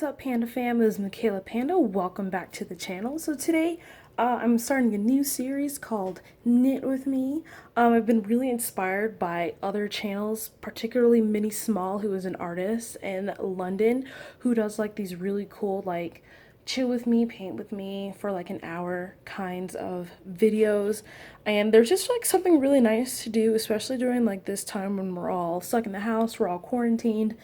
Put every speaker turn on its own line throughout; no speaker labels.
up, Panda fam? This is MK-Panda. Welcome back to the channel. So today I'm starting a new series called Knit With Me. I've been really inspired by other channels, particularly Minnie Small, who is an artist in London, who does like these really cool like chill with me, paint with me for like an hour kinds of videos. And there's just like something really nice to do, especially during like this time when we're all stuck in the house, we're all quarantined.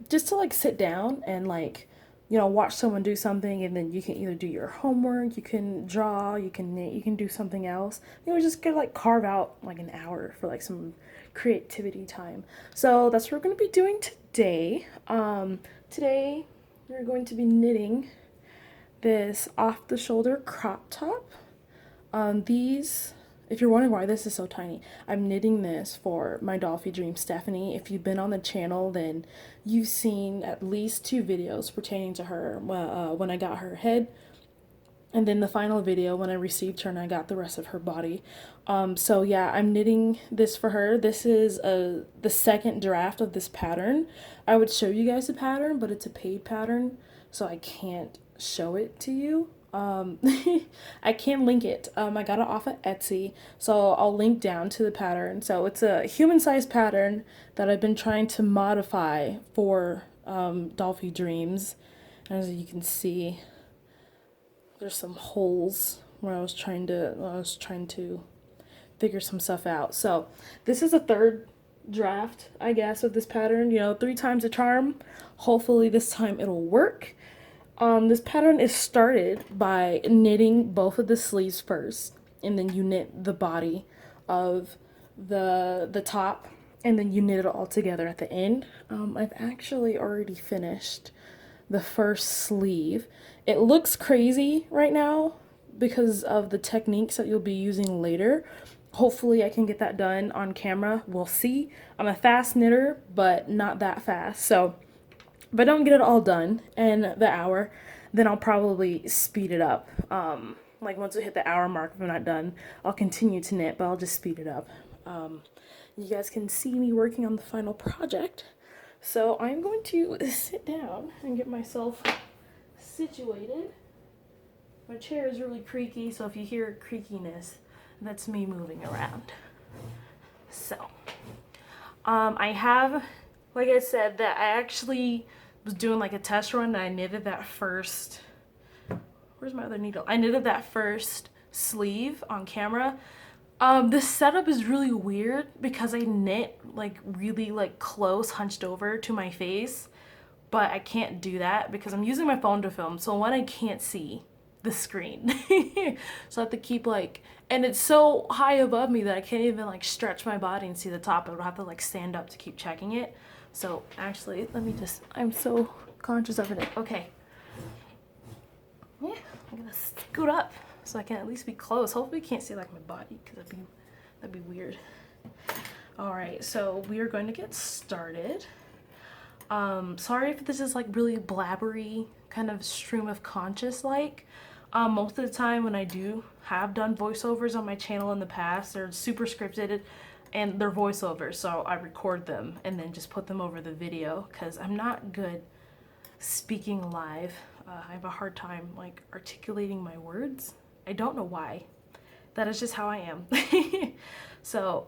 Just to like sit down and like, you know, watch someone do something, and then you can either do your homework, you can draw, you can knit, you can do something else. You know, just gonna like carve out like an hour for like some creativity time. So that's what we're gonna be doing today. Today we're going to be knitting this off the shoulder crop top. These, if you're wondering why this is so tiny, I'm knitting this for my Dolphy Dream Stephanie. If you've been on the channel, then you've seen at least 2 videos pertaining to her when I got her head, and then the final video when I received her and I got the rest of her body. So yeah, I'm knitting this for her. This is the second draft of this pattern. I would show you guys the pattern, but it's a paid pattern, so I can't show it to you. I can link it. I got it off of Etsy, so I'll link down to the pattern. So it's a human-sized pattern that I've been trying to modify for Dolphy Dreams. As you can see, there's some holes where I was trying to figure some stuff out. So this is a third draft, I guess, of this pattern. You know, 3 times a charm. Hopefully this time it'll work. This pattern is started by knitting both of the sleeves first, and then you knit the body of the top, and then you knit it all together at the end. I've actually already finished the first sleeve. It looks crazy right now because of the techniques that you'll be using later. Hopefully I can get that done on camera. We'll see. I'm a fast knitter, but not that fast. So if I don't get it all done in the hour, then I'll probably speed it up. Like once we hit the hour mark, if I'm not done, I'll continue to knit, but I'll just speed it up. You guys can see me working on the final project. So I'm going to sit down and get myself situated. My chair is really creaky, so if you hear creakiness, that's me moving around. So, I have, like I said, that I actually was doing like a test run, and I knitted that first, where's my other needle? I knitted that first sleeve on camera. This setup is really weird because I knit like really like close, hunched over to my face, but I can't do that because I'm using my phone to film, so one, I can't see the screen. So I have to keep like, and it's so high above me that I can't even like stretch my body and see the top. I would have to like stand up to keep checking it. So actually, let me just, I'm so conscious of it. Okay. Yeah, I'm gonna scoot up so I can at least be close. Hopefully you can't see like my body, because that'd be weird. All right, so we are going to get started. Sorry if this is like really blabbery, kind of stream of conscious like. Most of the time when I have done voiceovers on my channel in the past, they're super scripted and they're voiceovers, so I record them and then just put them over the video because I'm not good speaking live. I have a hard time like articulating my words. I don't know why. That is just how I am. So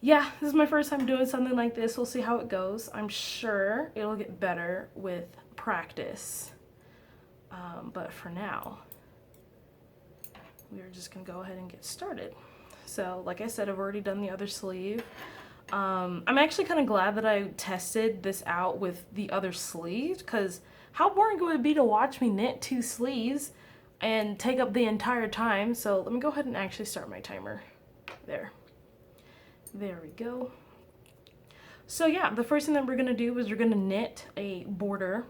yeah, this is my first time doing something like this. We'll see how it goes. I'm sure it'll get better with practice. But for now, we are just gonna go ahead and get started. So like I said, I've already done the other sleeve. I'm actually kind of glad that I tested this out with the other sleeve, because how boring would it be to watch me knit 2 sleeves and take up the entire time. So let me go ahead and actually start my timer. There we go. So yeah, the first thing that we're gonna do is we're gonna knit a border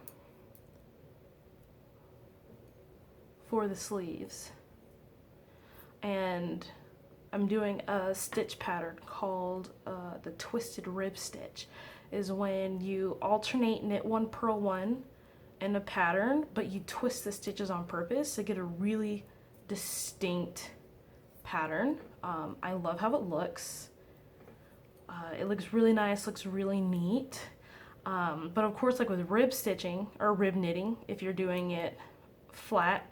for the sleeves, and I'm doing a stitch pattern called the twisted rib stitch. Is when you alternate knit 1, purl 1 in a pattern, but you twist the stitches on purpose to get a really distinct pattern. I love how it looks. It looks really nice, looks really neat. But of course, like with rib stitching or rib knitting, if you're doing it flat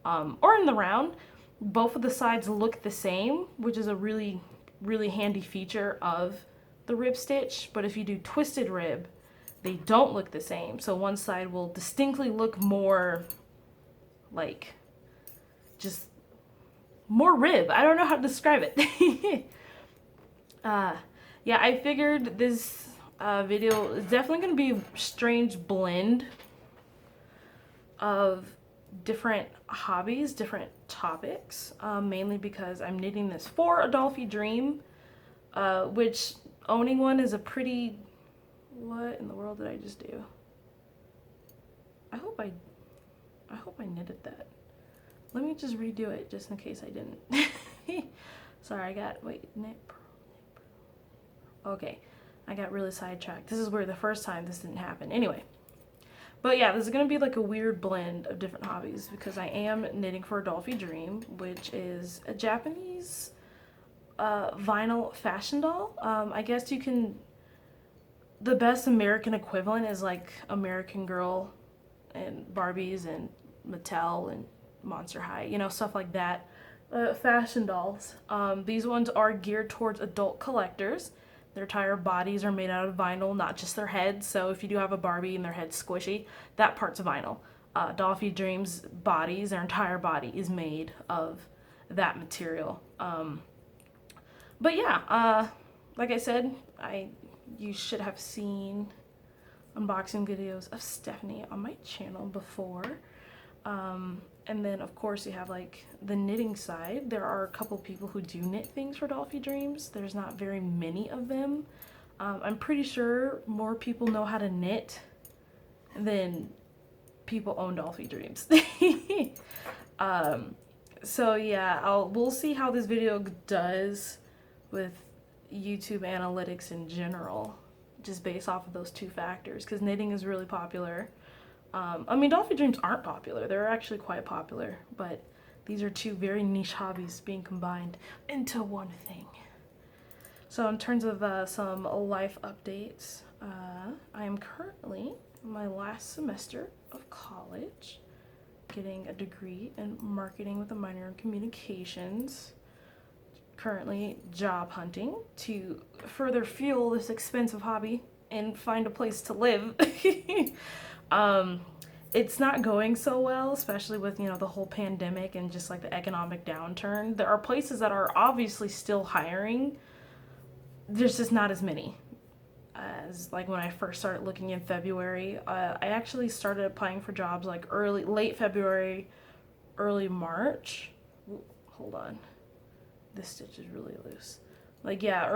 or in the round, both of the sides look the same, which is a really, really handy feature of the rib stitch. But if you do twisted rib, they don't look the same. So one side will distinctly look more like just more rib. I don't know how to describe it. Yeah, I figured this video is definitely going to be a strange blend of different hobbies, different topics, mainly because I'm knitting this for a Dolphy dream, which owning one is a pretty... What in the world did I just do? I hope I knitted that. Let me just redo it just in case I didn't. Sorry, I got, wait, knit. Okay, I got really sidetracked. This is where the first time this didn't happen. Anyway, but yeah, this is gonna be like a weird blend of different hobbies because I am knitting for a Dolphy Dream, which is a Japanese vinyl fashion doll. I guess you can, the best American equivalent is like American Girl and Barbies and Mattel and Monster High, you know, stuff like that. Fashion dolls. These ones are geared towards adult collectors. Their entire bodies are made out of vinyl, not just their heads. So if you do have a Barbie and their head's squishy, that part's vinyl. Dolphy Dream's bodies, their entire body is made of that material. But yeah, like I said, you should have seen unboxing videos of Stephanie on my channel before. And then of course you have like the knitting side. There are a couple people who do knit things for Dolphy Dreams. There's not very many of them. I'm pretty sure more people know how to knit than people own Dolphy Dreams. So yeah, we'll see how this video does with YouTube analytics in general, just based off of those two factors, because knitting is really popular. I mean, Dolphy Dreams aren't popular. They're actually quite popular, but these are two very niche hobbies being combined into one thing. So in terms of some life updates, I am currently in my last semester of college, getting a degree in marketing with a minor in communications. Currently job hunting to further fuel this expensive hobby and find a place to live. It's not going so well, especially with, you know, the whole pandemic and just like the economic downturn. There are places that are obviously still hiring. There's just not as many as like when I first started looking in February. I actually started applying for jobs like late February, early March. Ooh, hold on. This stitch is really loose. Like, yeah,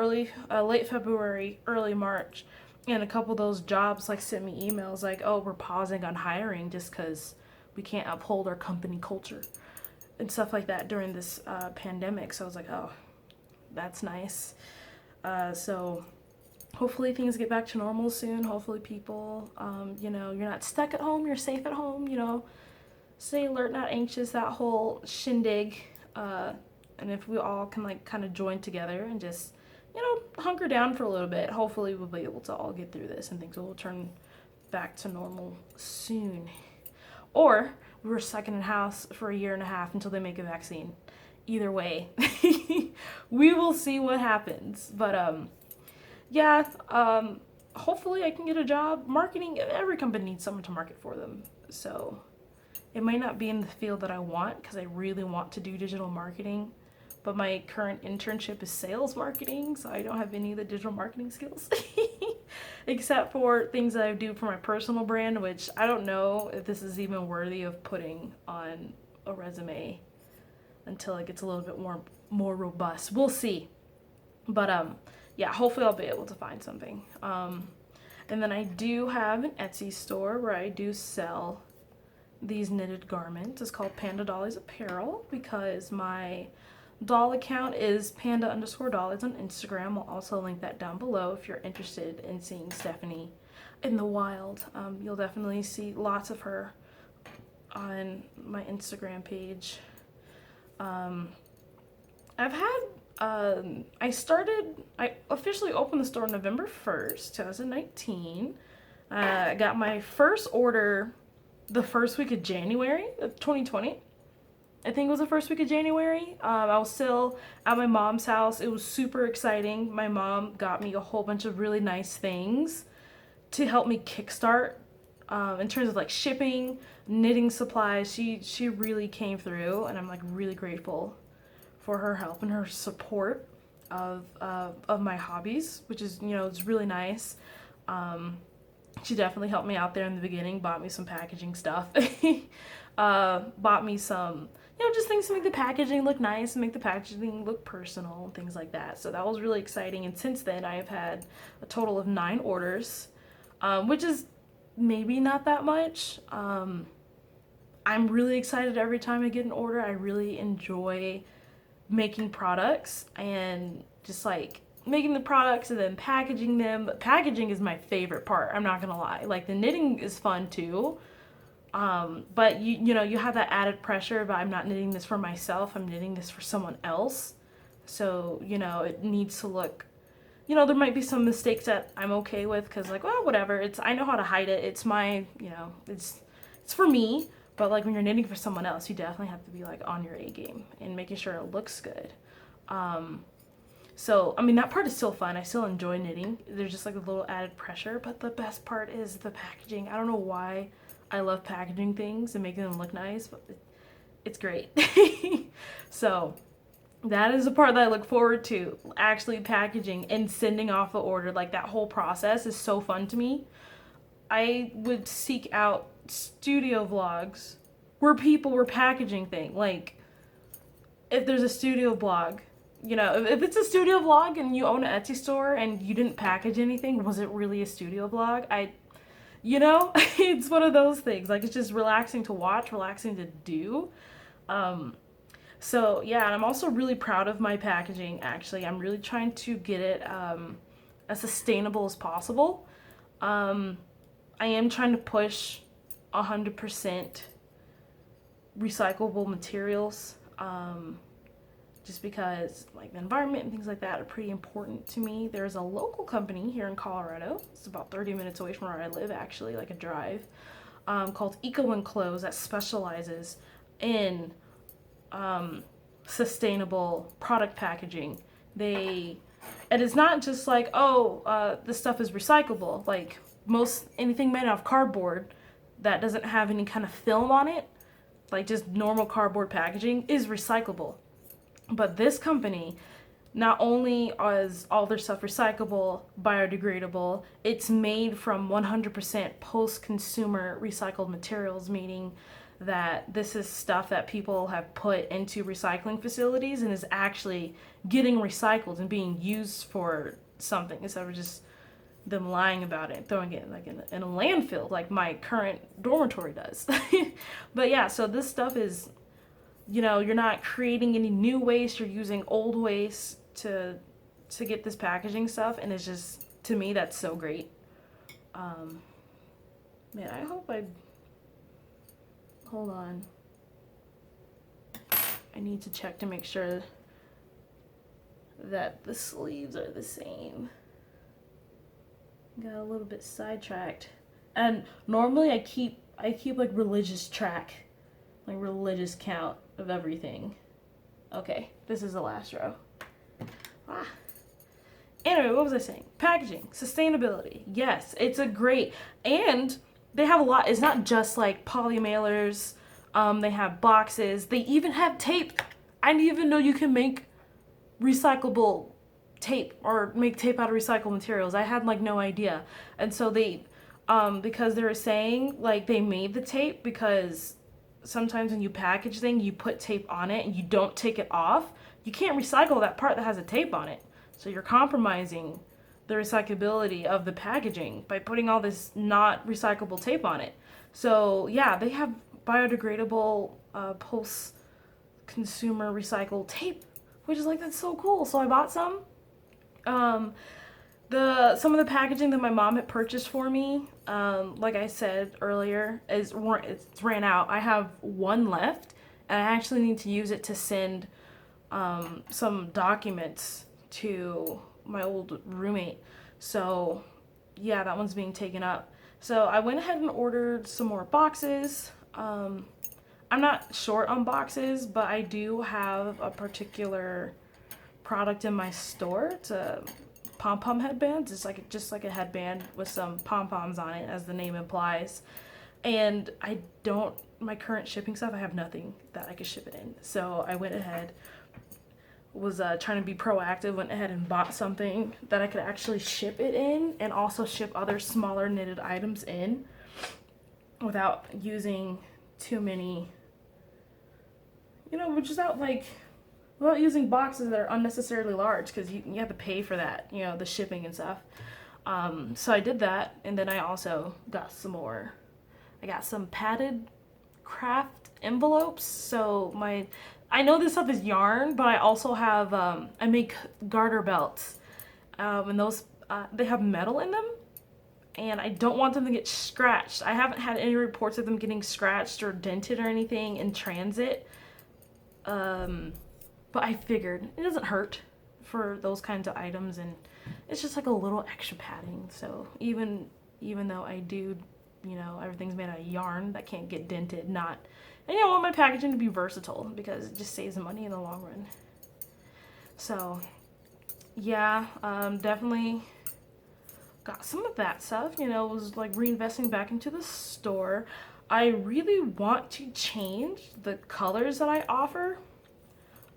late February, early March. And a couple of those jobs like sent me emails like, oh, we're pausing on hiring just because we can't uphold our company culture and stuff like that during this pandemic. So I was like, oh, that's nice. So hopefully things get back to normal soon. Hopefully people, you know, you're not stuck at home, you're safe at home, you know, stay alert, not anxious, that whole shindig. And if we all can like kind of join together and just, you know, hunker down for a little bit, hopefully we'll be able to all get through this and things will turn back to normal soon. Or we were stuck in a house for a year and a half until they make a vaccine. Either way, we will see what happens. But yeah, hopefully I can get a job. Marketing, every company needs someone to market for them. So it might not be in the field that I want because I really want to do digital marketing. But my current internship is sales marketing, so I don't have any of the digital marketing skills. Except for things that I do for my personal brand, which I don't know if this is even worthy of putting on a resume until it gets a little bit more robust. We'll see. But yeah, hopefully I'll be able to find something. And then I do have an Etsy store where I do sell these knitted garments. It's called Panda Dollies Apparel because my doll account is panda_dollies on Instagram. I'll also link that down below if you're interested in seeing Stephanie in the wild. You'll definitely see lots of her on my Instagram page. I officially opened the store November 1st, 2019. I got my first order the first week of January of 2020. I think it was the first week of January. I was still at my mom's house. It was super exciting. My mom got me a whole bunch of really nice things to help me kickstart in terms of like shipping, knitting supplies. She really came through, and I'm like really grateful for her help and her support of my hobbies, which is, you know, it's really nice. She definitely helped me out there in the beginning, bought me some packaging stuff, bought me some, you know, just things to make the packaging look nice and make the packaging look personal and things like that. So that was really exciting. And since then, I have had a total of 9 orders, which is maybe not that much. I'm really excited every time I get an order. I really enjoy making products and just like making the products and then packaging them. But packaging is my favorite part, I'm not gonna lie. Like the knitting is fun too, but you know, you have that added pressure, but I'm not knitting this for myself, I'm knitting this for someone else. So, you know, it needs to look, you know, there might be some mistakes that I'm okay with because like, well, whatever, it's, I know how to hide it, it's my, you know, it's for me. But like when you're knitting for someone else, you definitely have to be like on your A game and making sure it looks good. So, I mean, that part is still fun. I still enjoy knitting. There's just like a little added pressure, but the best part is the packaging. I don't know why I love packaging things and making them look nice, but it's great. So, that is the part that I look forward to, actually packaging and sending off the order. Like that whole process is so fun to me. I would seek out studio vlogs where people were packaging things. Like, if there's a studio blog, you know, if it's a studio vlog and you own an Etsy store and you didn't package anything, was it really a studio vlog? You know, it's one of those things. Like, it's just relaxing to watch, relaxing to do. So, yeah, and I'm also really proud of my packaging, actually. I'm really trying to get it as sustainable as possible. I am trying to push 100% recyclable materials, just because like the environment and things like that are pretty important to me. There's a local company here in Colorado, it's about 30 minutes away from where I live, actually, like a drive, called Eco Enclose, that specializes in sustainable product packaging. And it's not just like, oh, this stuff is recyclable. Like most anything made out of cardboard that doesn't have any kind of film on it, like just normal cardboard packaging, is recyclable. But this company, not only is all their stuff recyclable, biodegradable, it's made from 100% post-consumer recycled materials, meaning that this is stuff that people have put into recycling facilities and is actually getting recycled and being used for something instead of just them lying about it and throwing it like in a landfill like my current dormitory does. But yeah, so this stuff is, you know, you're not creating any new waste, you're using old waste to get this packaging stuff, and it's just, to me, that's so great. Man, I hope hold on, I need to check to make sure that the sleeves are the same. Got a little bit sidetracked. And normally I keep like religious track, like religious count of everything. Okay, this is the last row. Anyway, what was I saying? Packaging, sustainability. Yes, it's a great, and they have a lot. It's not just like poly mailers. They have boxes. They even have tape. I didn't even know you can make recyclable tape or make tape out of recycled materials. I had like no idea. And so they, because they were saying like they made the tape because sometimes when you package things, you put tape on it and you don't take it off. You can't recycle that part that has a tape on it. So you're compromising the recyclability of the packaging by putting all this not recyclable tape on it. So yeah, they have biodegradable post-consumer recycled tape, which is like, that's so cool. So I bought some. Some of the packaging that my mom had purchased for me, like I said earlier, it's ran out. I have one left, and I actually need to use it to send some documents to my old roommate. So yeah, that one's being taken up. So I went ahead and ordered some more boxes. I'm not short on boxes, but I do have a particular product in my store. It's a pom-pom headband. It's like just like a headband with some pom-poms on it, as the name implies. And I don't, my current shipping stuff, I have nothing that I could ship it in. So I went ahead, was trying to be proactive, went ahead and bought something that I could actually ship it in, and also ship other smaller knitted items in without using too many, you know, without using boxes that are unnecessarily large, because you have to pay for that, you know, the shipping and stuff. So I did that, and then I also got some more. I got some padded craft envelopes. So I know this stuff is yarn, but I also have, I make garter belts, and those, they have metal in them, and I don't want them to get scratched. I haven't had any reports of them getting scratched or dented or anything in transit. But I figured it doesn't hurt for those kinds of items, and it's just like a little extra padding. So even though I do, you know, everything's made out of yarn that can't get dented, and I want my packaging to be versatile because it just saves money in the long run. So yeah, definitely got some of that stuff, you know, was like reinvesting back into the store. I really want to change the colors that I offer.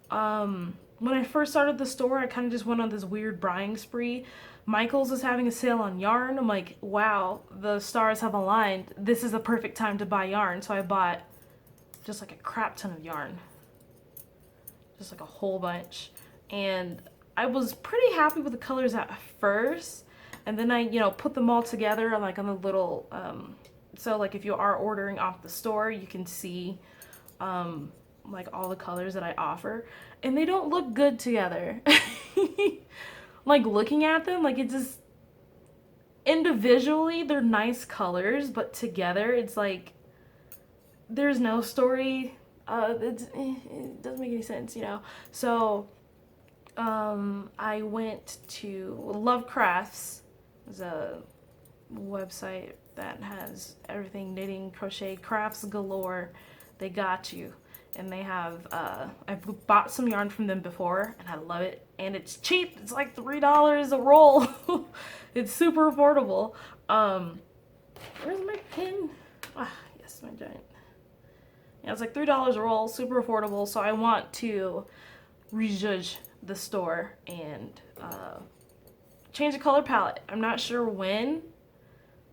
When I first started the store, I kind of just went on this weird buying spree. Michael's was having a sale on yarn. I'm like, wow, the stars have aligned. This is the perfect time to buy yarn. So I bought just like a crap ton of yarn. Just like a whole bunch. And I was pretty happy with the colors at first. And then I, you know, put them all together like on the little, so like if you are ordering off the store, you can see, like all the colors that I offer, and they don't look good together. Like looking at them, like it just, individually they're nice colors, but together it's like there's no story. It doesn't make any sense, you know. So I went to Lovecrafts. It's a website that has everything knitting, crochet, crafts galore. They got you. And they have, I've bought some yarn from them before, and I love it. And it's cheap. It's like $3 a roll. It's super affordable. Where's my pin? Ah, yes, my giant. Yeah, it's like $3 a roll, super affordable. So I want to rejudge the store and change the color palette. I'm not sure when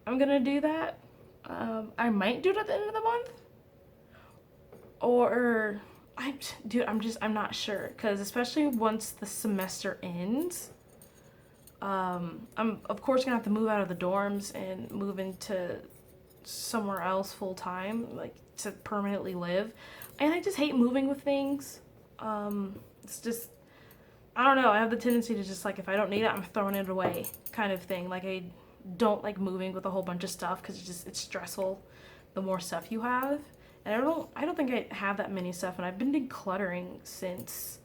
I'm gonna do that. I might do it at the end of the month. Or I'm not sure, because especially once the semester ends, I'm of course gonna have to move out of the dorms and move into somewhere else full time, like to permanently live. And I just hate moving with things. It's just, I don't know, I have the tendency to just like, if I don't need it, I'm throwing it away kind of thing. Like I don't like moving with a whole bunch of stuff because it's stressful the more stuff you have. And I don't think I have that many stuff, and I've been decluttering since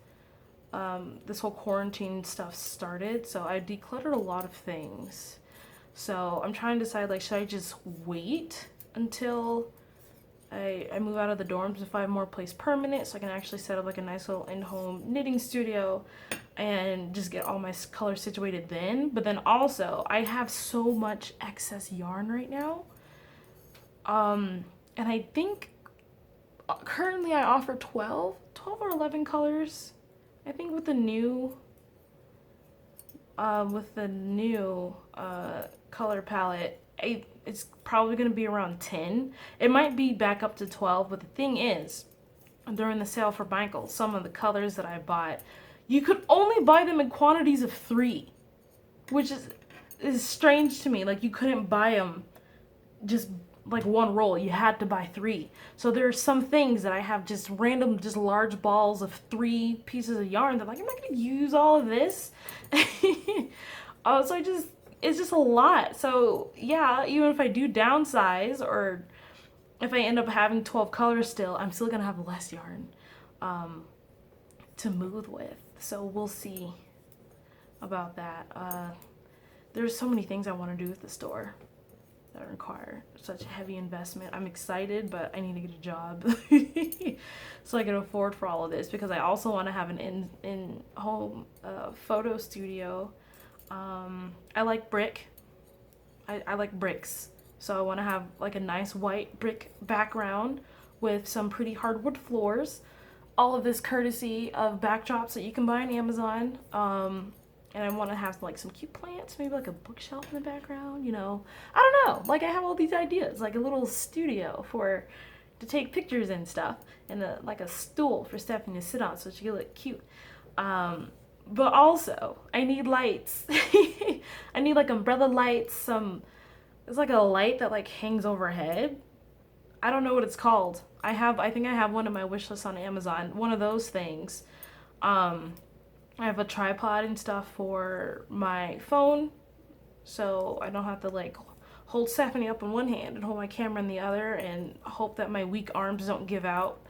this whole quarantine stuff started. So I decluttered a lot of things. So I'm trying to decide, like, should I just wait until I move out of the dorms if I have more place permanent, so I can actually set up like a nice little in-home knitting studio and just get all my colors situated then. But then also, I have so much excess yarn right now. And I think currently I offer 12 or 11 colors. I think with the new color palette, it's probably going to be around 10. It might be back up to 12, but the thing is, during the sale for Michael, some of the colors that I bought, you could only buy them in quantities of 3, which is strange to me. Like, you couldn't buy them just like one roll, you had to buy 3. So there are some things that I have just random, just large balls of 3 pieces of yarn that, like, I'm not gonna use all of this. So it's just a lot. So yeah, even if I do downsize, or if I end up having 12 colors still, I'm still gonna have less yarn to move with. So we'll see about that. There's so many things I want to do with the store that require such a heavy investment. I'm excited, but I need to get a job so I can afford for all of this, because I also want to have an in home photo studio. I like brick. I like bricks. So I want to have like a nice white brick background with some pretty hardwood floors. All of this courtesy of backdrops that you can buy on Amazon. And I want to have like some cute plants, maybe like a bookshelf in the background, you know. I don't know. Like I have all these ideas, like a little studio to take pictures and stuff, and like a stool for Stephanie to sit on so she can look cute. But also, I need lights. I need like umbrella lights. It's like a light that like hangs overhead. I don't know what it's called. I think I have one on my wish list on Amazon. One of those things. I have a tripod and stuff for my phone, so I don't have to like hold Stephanie up in one hand and hold my camera in the other and hope that my weak arms don't give out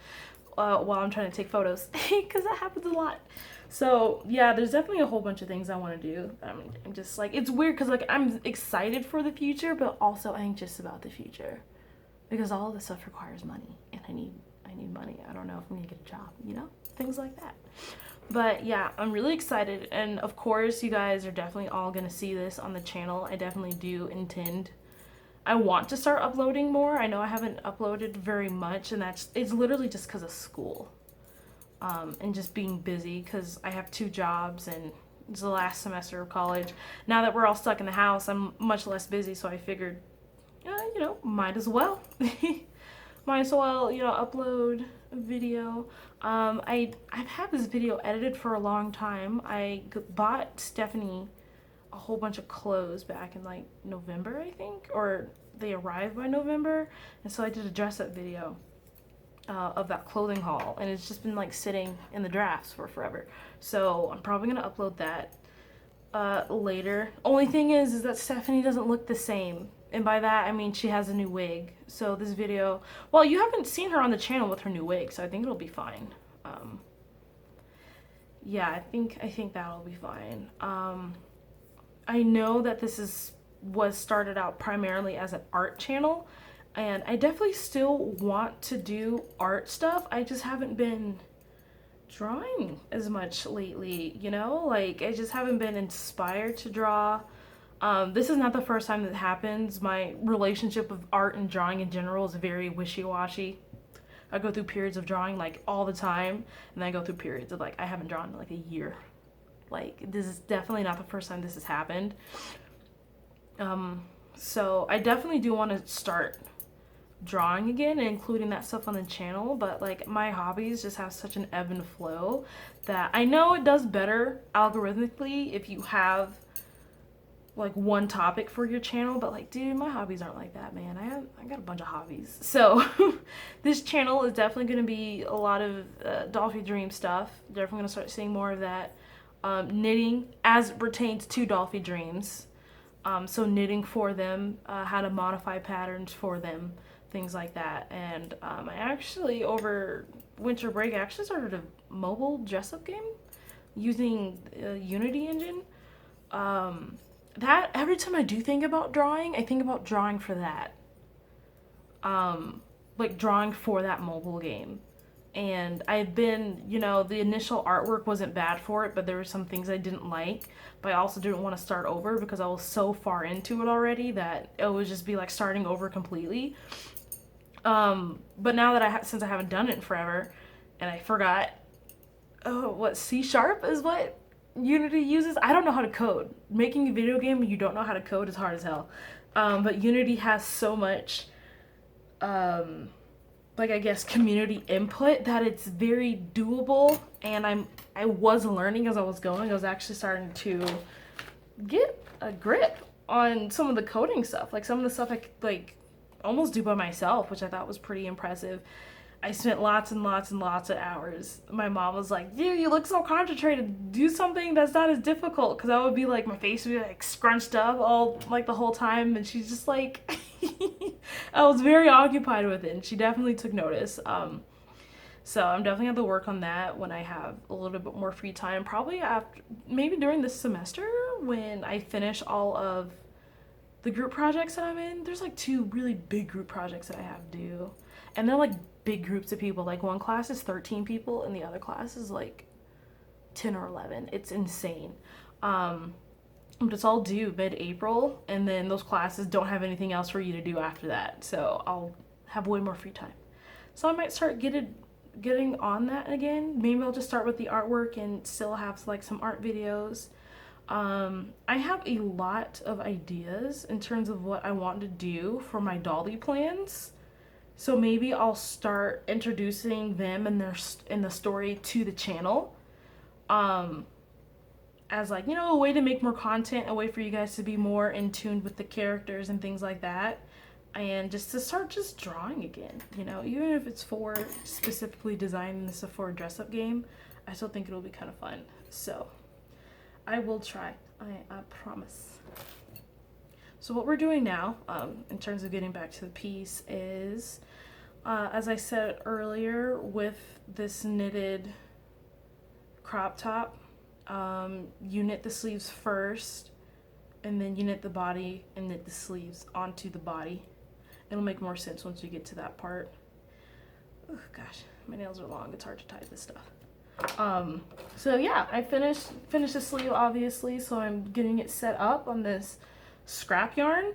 while I'm trying to take photos, because that happens a lot. So yeah, there's definitely a whole bunch of things I want to do. I'm just like, it's weird because like I'm excited for the future, but also anxious about the future, because all of this stuff requires money, and I need money. I don't know if I'm gonna get a job, you know, things like that. But yeah, I'm really excited, and of course you guys are definitely all gonna see this on the channel. I definitely do intend, I want to start uploading more. I know I haven't uploaded very much, and it's literally just because of school, and just being busy, because I have 2 jobs and it's the last semester of college. Now that we're all stuck in the house, I'm much less busy, so I figured, you know, might as well. Might as well, you know, upload a video. I've had this video edited for a long time. I bought Stephanie a whole bunch of clothes back in like November, I think, or they arrived by November, and so I did a dress up video of that clothing haul, and it's just been like sitting in the drafts for forever. So I'm probably gonna upload that later. Only thing is that Stephanie doesn't look the same. And by that, I mean she has a new wig. So this video, well, you haven't seen her on the channel with her new wig, so I think it'll be fine. Yeah, I think that'll be fine. I know that this was started out primarily as an art channel, and I definitely still want to do art stuff. I just haven't been drawing as much lately, you know? Like, I just haven't been inspired to draw. This is not the first time that happens. My relationship with art and drawing in general is very wishy-washy. I go through periods of drawing like all the time, and then I go through periods of like I haven't drawn in like a year. Like, this is definitely not the first time this has happened. So I definitely do want to start drawing again and including that stuff on the channel, but like my hobbies just have such an ebb and flow that I know it does better algorithmically if you have like one topic for your channel, but like, dude, my hobbies aren't like that, man. I got a bunch of hobbies. So this channel is definitely going to be a lot of Dolphy Dream stuff. Definitely going to start seeing more of that. Knitting as it pertains to Dolphy Dreams. So knitting for them, how to modify patterns for them, things like that. And I actually, over winter break, I actually started a mobile dress-up game using Unity engine. That, every time I do think about drawing, I think about drawing for that. Like drawing for that mobile game. And I've been, you know, the initial artwork wasn't bad for it, but there were some things I didn't like. But I also didn't want to start over because I was so far into it already that it would just be like starting over completely. But now that since I haven't done it in forever, and I forgot, what C# is what Unity uses? I don't know how to code. Making a video game and you don't know how to code is hard as hell. But Unity has so much, like, I guess, community input that it's very doable, and I was learning as I was going. I was actually starting to get a grip on some of the coding stuff. Like, some of the stuff I could, like, almost do by myself, which I thought was pretty impressive. I spent lots and lots and lots of hours. My mom was like, dude, you look so concentrated. Do something that's not as difficult. Because I would be like, my face would be like scrunched up all like the whole time. And she's just like, I was very occupied with it. And she definitely took notice. So I'm definitely going to work on that when I have a little bit more free time. Probably after, maybe during this semester when I finish all of the group projects that I'm in, there's like 2 really big group projects that I have due. And they're like big groups of people. Like one class is 13 people and the other class is like 10 or 11. It's insane. But it's all due mid-April, and then those classes don't have anything else for you to do after that. So I'll have way more free time. So I might start getting on that again. Maybe I'll just start with the artwork and still have like some art videos. I have a lot of ideas in terms of what I want to do for my dolly plans. So maybe I'll start introducing them and their in the story to the channel. As like, you know, a way to make more content, a way for you guys to be more in tune with the characters and things like that. And just to start just drawing again, you know, even if it's for specifically designing this for a dress-up game, I still think it'll be kind of fun. So I will try, I promise. So what we're doing now, in terms of getting back to the piece, is, as I said earlier, with this knitted crop top, you knit the sleeves first, and then you knit the body and knit the sleeves onto the body. It'll make more sense once you get to that part. Oh gosh, my nails are long, it's hard to tie this stuff. So yeah, I finished the sleeve obviously, so I'm getting it set up on this scrap yarn.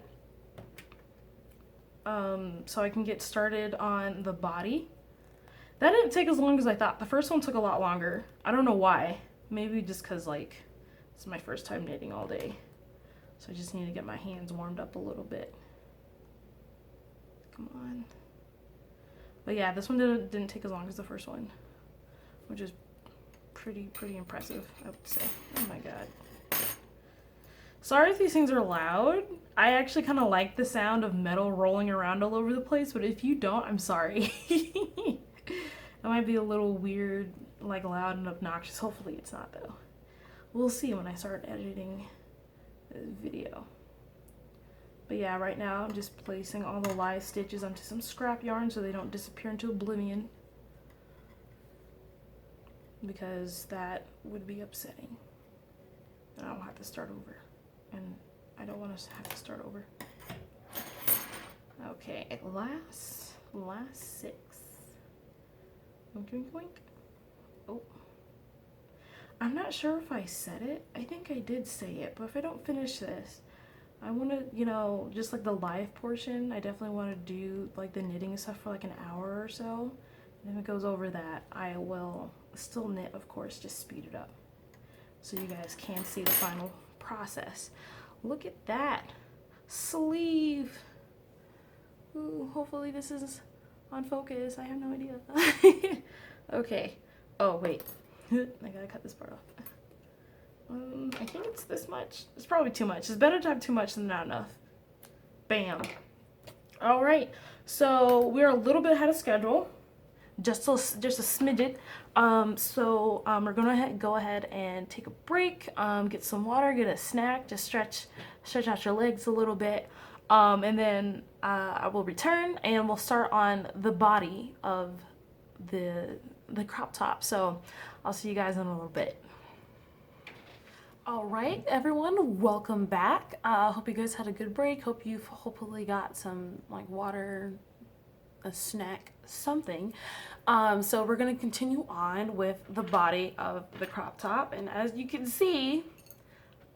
So I can get started on the body. That didn't take as long as I thought. The first one took a lot longer. I don't know why. Maybe just because, like, it's my first time knitting all day. So I just need to get my hands warmed up a little bit. Come on. But yeah, this one didn't take as long as the first one, which is pretty impressive, I would say. Oh my god. Sorry if these things are loud. I actually kind of like the sound of metal rolling around all over the place, but if you don't, I'm sorry. It might be a little weird, like loud and obnoxious. Hopefully it's not though. We'll see when I start editing this video. But yeah, right now I'm just placing all the live stitches onto some scrap yarn so they don't disappear into oblivion, because that would be upsetting. And I'll have to start over, and I don't want us to have to start over. Okay, last 6. Wink, wink, wink. Oh. I'm not sure if I said it. I think I did say it, but if I don't finish this, I want to, you know, just like the live portion, I definitely want to do like the knitting and stuff for like an hour or so. And if it goes over that, I will still knit, of course, just speed it up so you guys can see the final process. Look at that sleeve. Ooh, hopefully this is on focus. I have no idea. Okay. Oh, wait. I gotta cut this part off. I think it's this much. It's probably too much. It's better to have too much than not enough. Bam. All right. So we're a little bit ahead of schedule. Just a smidget. We're gonna go ahead and take a break. Get some water. Get a snack. Just stretch out your legs a little bit. And then I will return and we'll start on the body of the crop top. So I'll see you guys in a little bit. All right, everyone, welcome back. Hope you guys had a good break. Hope you've hopefully got some like water, a snack, something. So we're gonna continue on with the body of the crop top, and as you can see,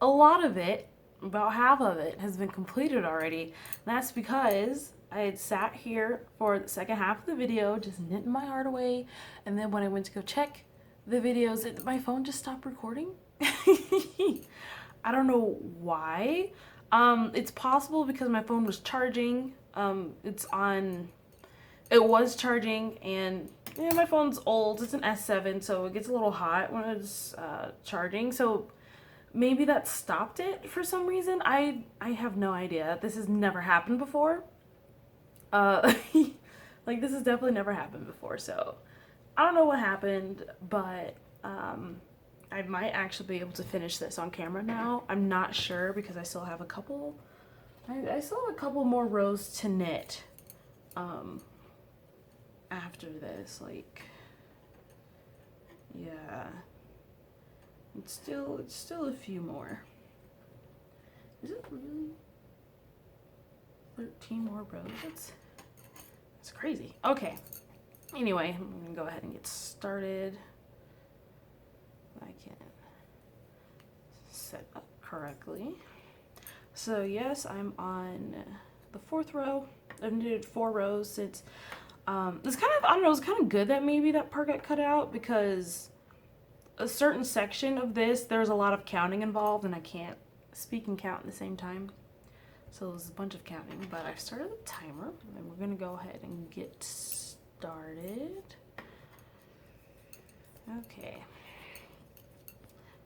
a lot of it, about half of it, has been completed already. And that's because I had sat here for the second half of the video just knitting my heart away, and then when I went to go check the videos, my phone just stopped recording. I don't know why. It's possible because my phone was charging. It was charging, and yeah, my phone's old. It's an S7, so it gets a little hot when it's charging. So maybe that stopped it for some reason. I have no idea. This has never happened before. Like, this has definitely never happened before. So I don't know what happened, but I might actually be able to finish this on camera now. I'm not sure because I still have a couple. I still have a couple more rows to knit. After this, like, yeah, it's still a few more. Is it really? 13 more rows. That's crazy. Okay. Anyway, I'm gonna go ahead and get started. I can set up correctly. So yes, I'm on the 4th row. I've did 4 rows since it's kind of, I don't know, it's kind of good that maybe that part got cut out, because a certain section of this, there's a lot of counting involved and I can't speak and count at the same time. So there's a bunch of counting, but I've started the timer and we're gonna go ahead and get started. Okay.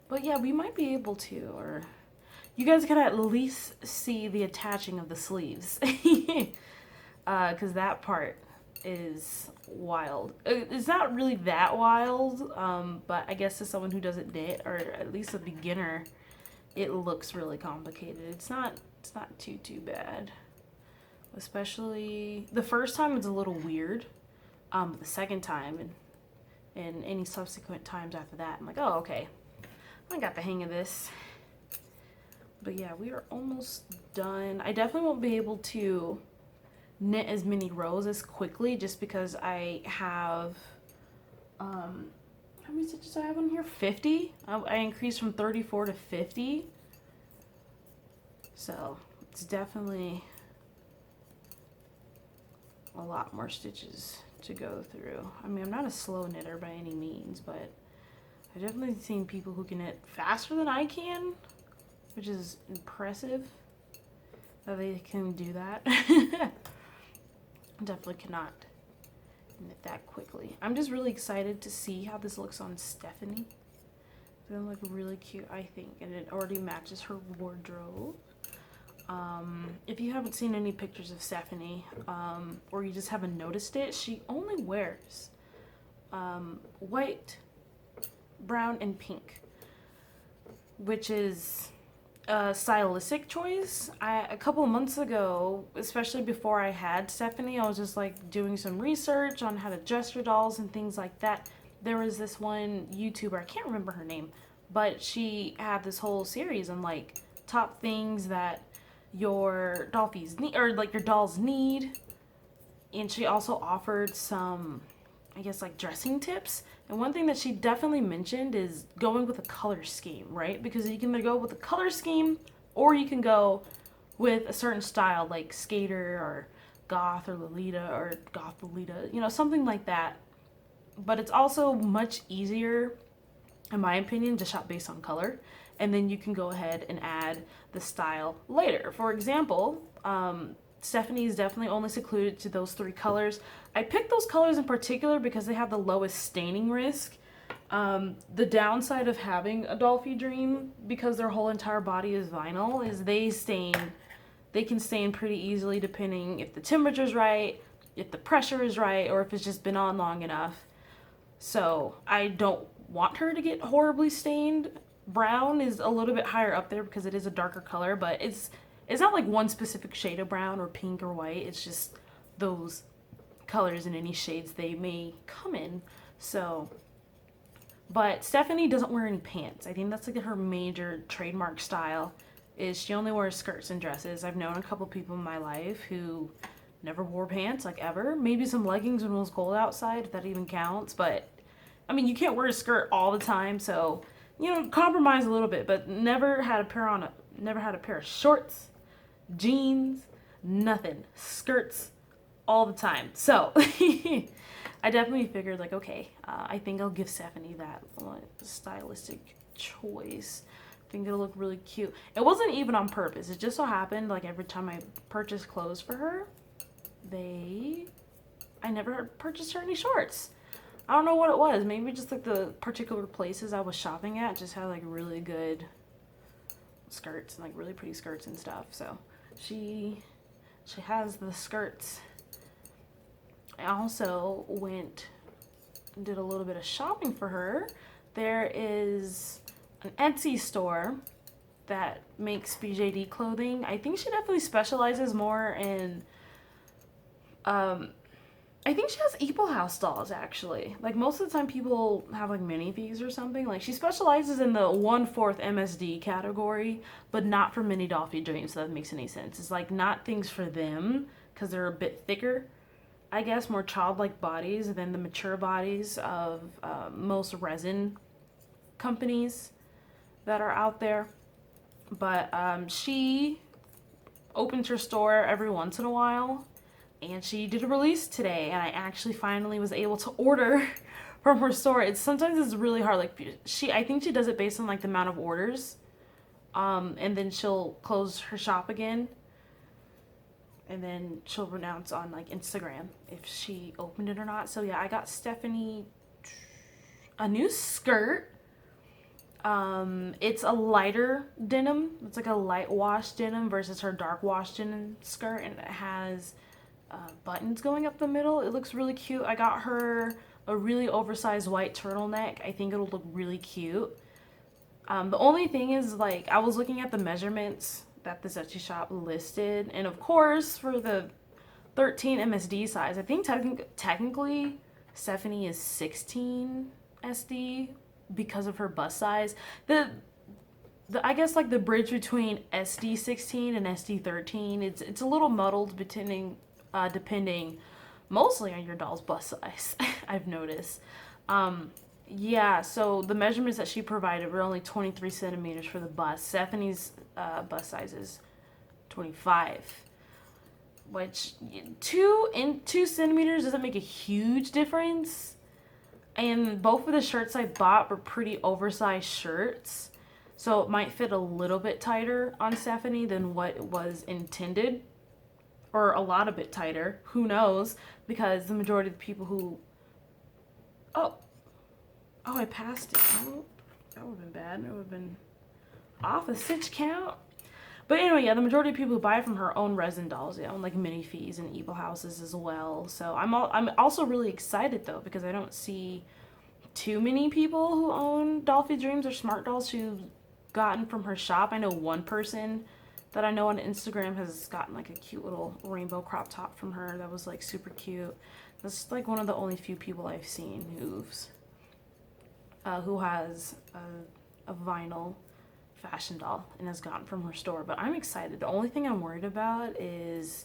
But yeah, we might be able to, or you guys can at least see the attaching of the sleeves. Because that part is wild. It's not really that wild, but I guess to someone who doesn't knit, or at least a beginner, it looks really complicated. It's not too bad. Especially the first time it's a little weird. But the second time and any subsequent times after that, I'm like, oh, okay, I got the hang of this. But yeah, we are almost done. I definitely won't be able to knit as many rows as quickly, just because I have how many stitches I have on here? 50. I increased from 34 to 50, so it's definitely a lot more stitches to go through. I mean, I'm not a slow knitter by any means, but I've definitely seen people who can knit faster than I can, which is impressive that they can do that. Definitely cannot knit that quickly. I'm just really excited to see how this looks on Stephanie. It's gonna look really cute, I think, and it already matches her wardrobe. If you haven't seen any pictures of Stephanie, or you just haven't noticed it, she only wears white, brown, and pink, which is a stylistic choice. A couple of months ago, especially before I had Stephanie, I was just like doing some research on how to dress your dolls and things like that. There was this one YouTuber, I can't remember her name, but she had this whole series on like top things that your dolls need, or like your dolls need, and she also offered some, I guess, like dressing tips. And one thing that she definitely mentioned is going with a color scheme, right? Because you can either go with a color scheme, or you can go with a certain style, like skater or goth or Lolita or goth Lolita, you know, something like that. But it's also much easier, in my opinion, to shop based on color. And then you can go ahead and add the style later. For example, Stephanie is definitely only secluded to those 3 colors. I picked those colors in particular because they have the lowest staining risk. The downside of having a Dolphy Dream, because their whole entire body is vinyl, is they can stain pretty easily depending if the temperature's right, if the pressure is right, or if it's just been on long enough. So I don't want her to get horribly stained. Brown is a little bit higher up there because it is a darker color, but it's not like one specific shade of brown or pink or white. It's just those colors in any shades they may come in. So, but Stephanie doesn't wear any pants. I think that's like her major trademark style, is she only wears skirts and dresses. I've known a couple people in my life who never wore pants, like ever. Maybe some leggings when it was cold outside, if that even counts. But I mean, you can't wear a skirt all the time, so you know, compromise a little bit. But never had a pair of shorts, jeans, nothing. Skirts all the time. So I definitely figured like, okay, I think I'll give Stephanie that stylistic choice. I think it'll look really cute. It wasn't even on purpose. It just so happened like every time I purchased clothes for her, I never purchased her any shorts. I don't know what it was. Maybe just like the particular places I was shopping at just had like really good skirts and like really pretty skirts and stuff. So she has the skirts. I also went and did a little bit of shopping for her. There is an Etsy store that makes BJD clothing. I think she definitely specializes more in I I think she has Eagle House dolls, actually. Like, most of the time people have, like, minifigs or something. Like, she specializes in the 1/4 MSD category, but not for mini Dolphy Dreams, so that makes any sense. It's, like, not things for them, because they're a bit thicker, I guess, more childlike bodies than the mature bodies of most resin companies that are out there. But she opens her store every once in a while, and she did a release today, and I actually finally was able to order from her store. Sometimes it's really hard. Like, I think she does it based on like the amount of orders, and then she'll close her shop again, and then she'll announce on like Instagram if she opened it or not. So yeah, I got Stephanie a new skirt. It's a lighter denim. It's like a light wash denim versus her dark wash denim skirt, and it has buttons going up the middle. It looks really cute. I got her a really oversized white turtleneck. I think it'll look really cute. The only thing is, like, I was looking at the measurements that this Etsy shop listed, and of course for the 13 MSD size, I think technically Stephanie is 16 SD because of her bust size. The I guess like the bridge between SD 16 and SD 13, it's a little muddled depending mostly on your doll's bust size. I've noticed. Yeah, so the measurements that she provided were only 23 centimeters for the bust. Stephanie's bust size is 25, which 2 centimeters doesn't make a huge difference. And both of the shirts I bought were pretty oversized shirts, so it might fit a little bit tighter on Stephanie than what was intended, or a lot a bit tighter. Who knows? Because the majority of the people who... Oh, I passed it. Oh, that would have been bad. It would have been off a stitch count. But anyway, yeah, the majority of people who buy from her own resin dolls. They own like minifigs and Eagle Houses as well. So I'm also really excited though, because I don't see too many people who own Dolphy Dreams or Smart Dolls who've gotten from her shop. I know one person that I know on Instagram has gotten like a cute little rainbow crop top from her that was like super cute. That's like one of the only few people I've seen who has a vinyl fashion doll and has gotten from her store. But I'm excited. The only thing I'm worried about is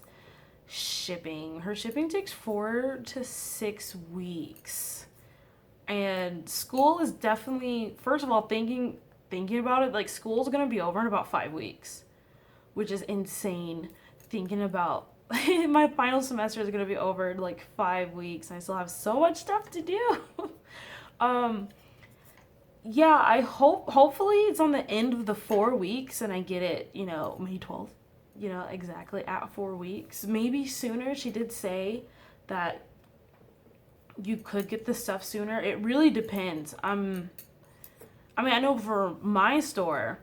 shipping. Her shipping takes 4 to 6 weeks, and school is definitely, first of all, thinking about it, like, school's gonna be over in about 5 weeks, which is insane. Thinking about my final semester is gonna be over in like 5 weeks, and I still have so much stuff to do. Yeah, hopefully it's on the end of the 4 weeks and I get it, May 12th, exactly at 4 weeks. Maybe sooner. She did say that you could get the stuff sooner. It really depends. I know for my store,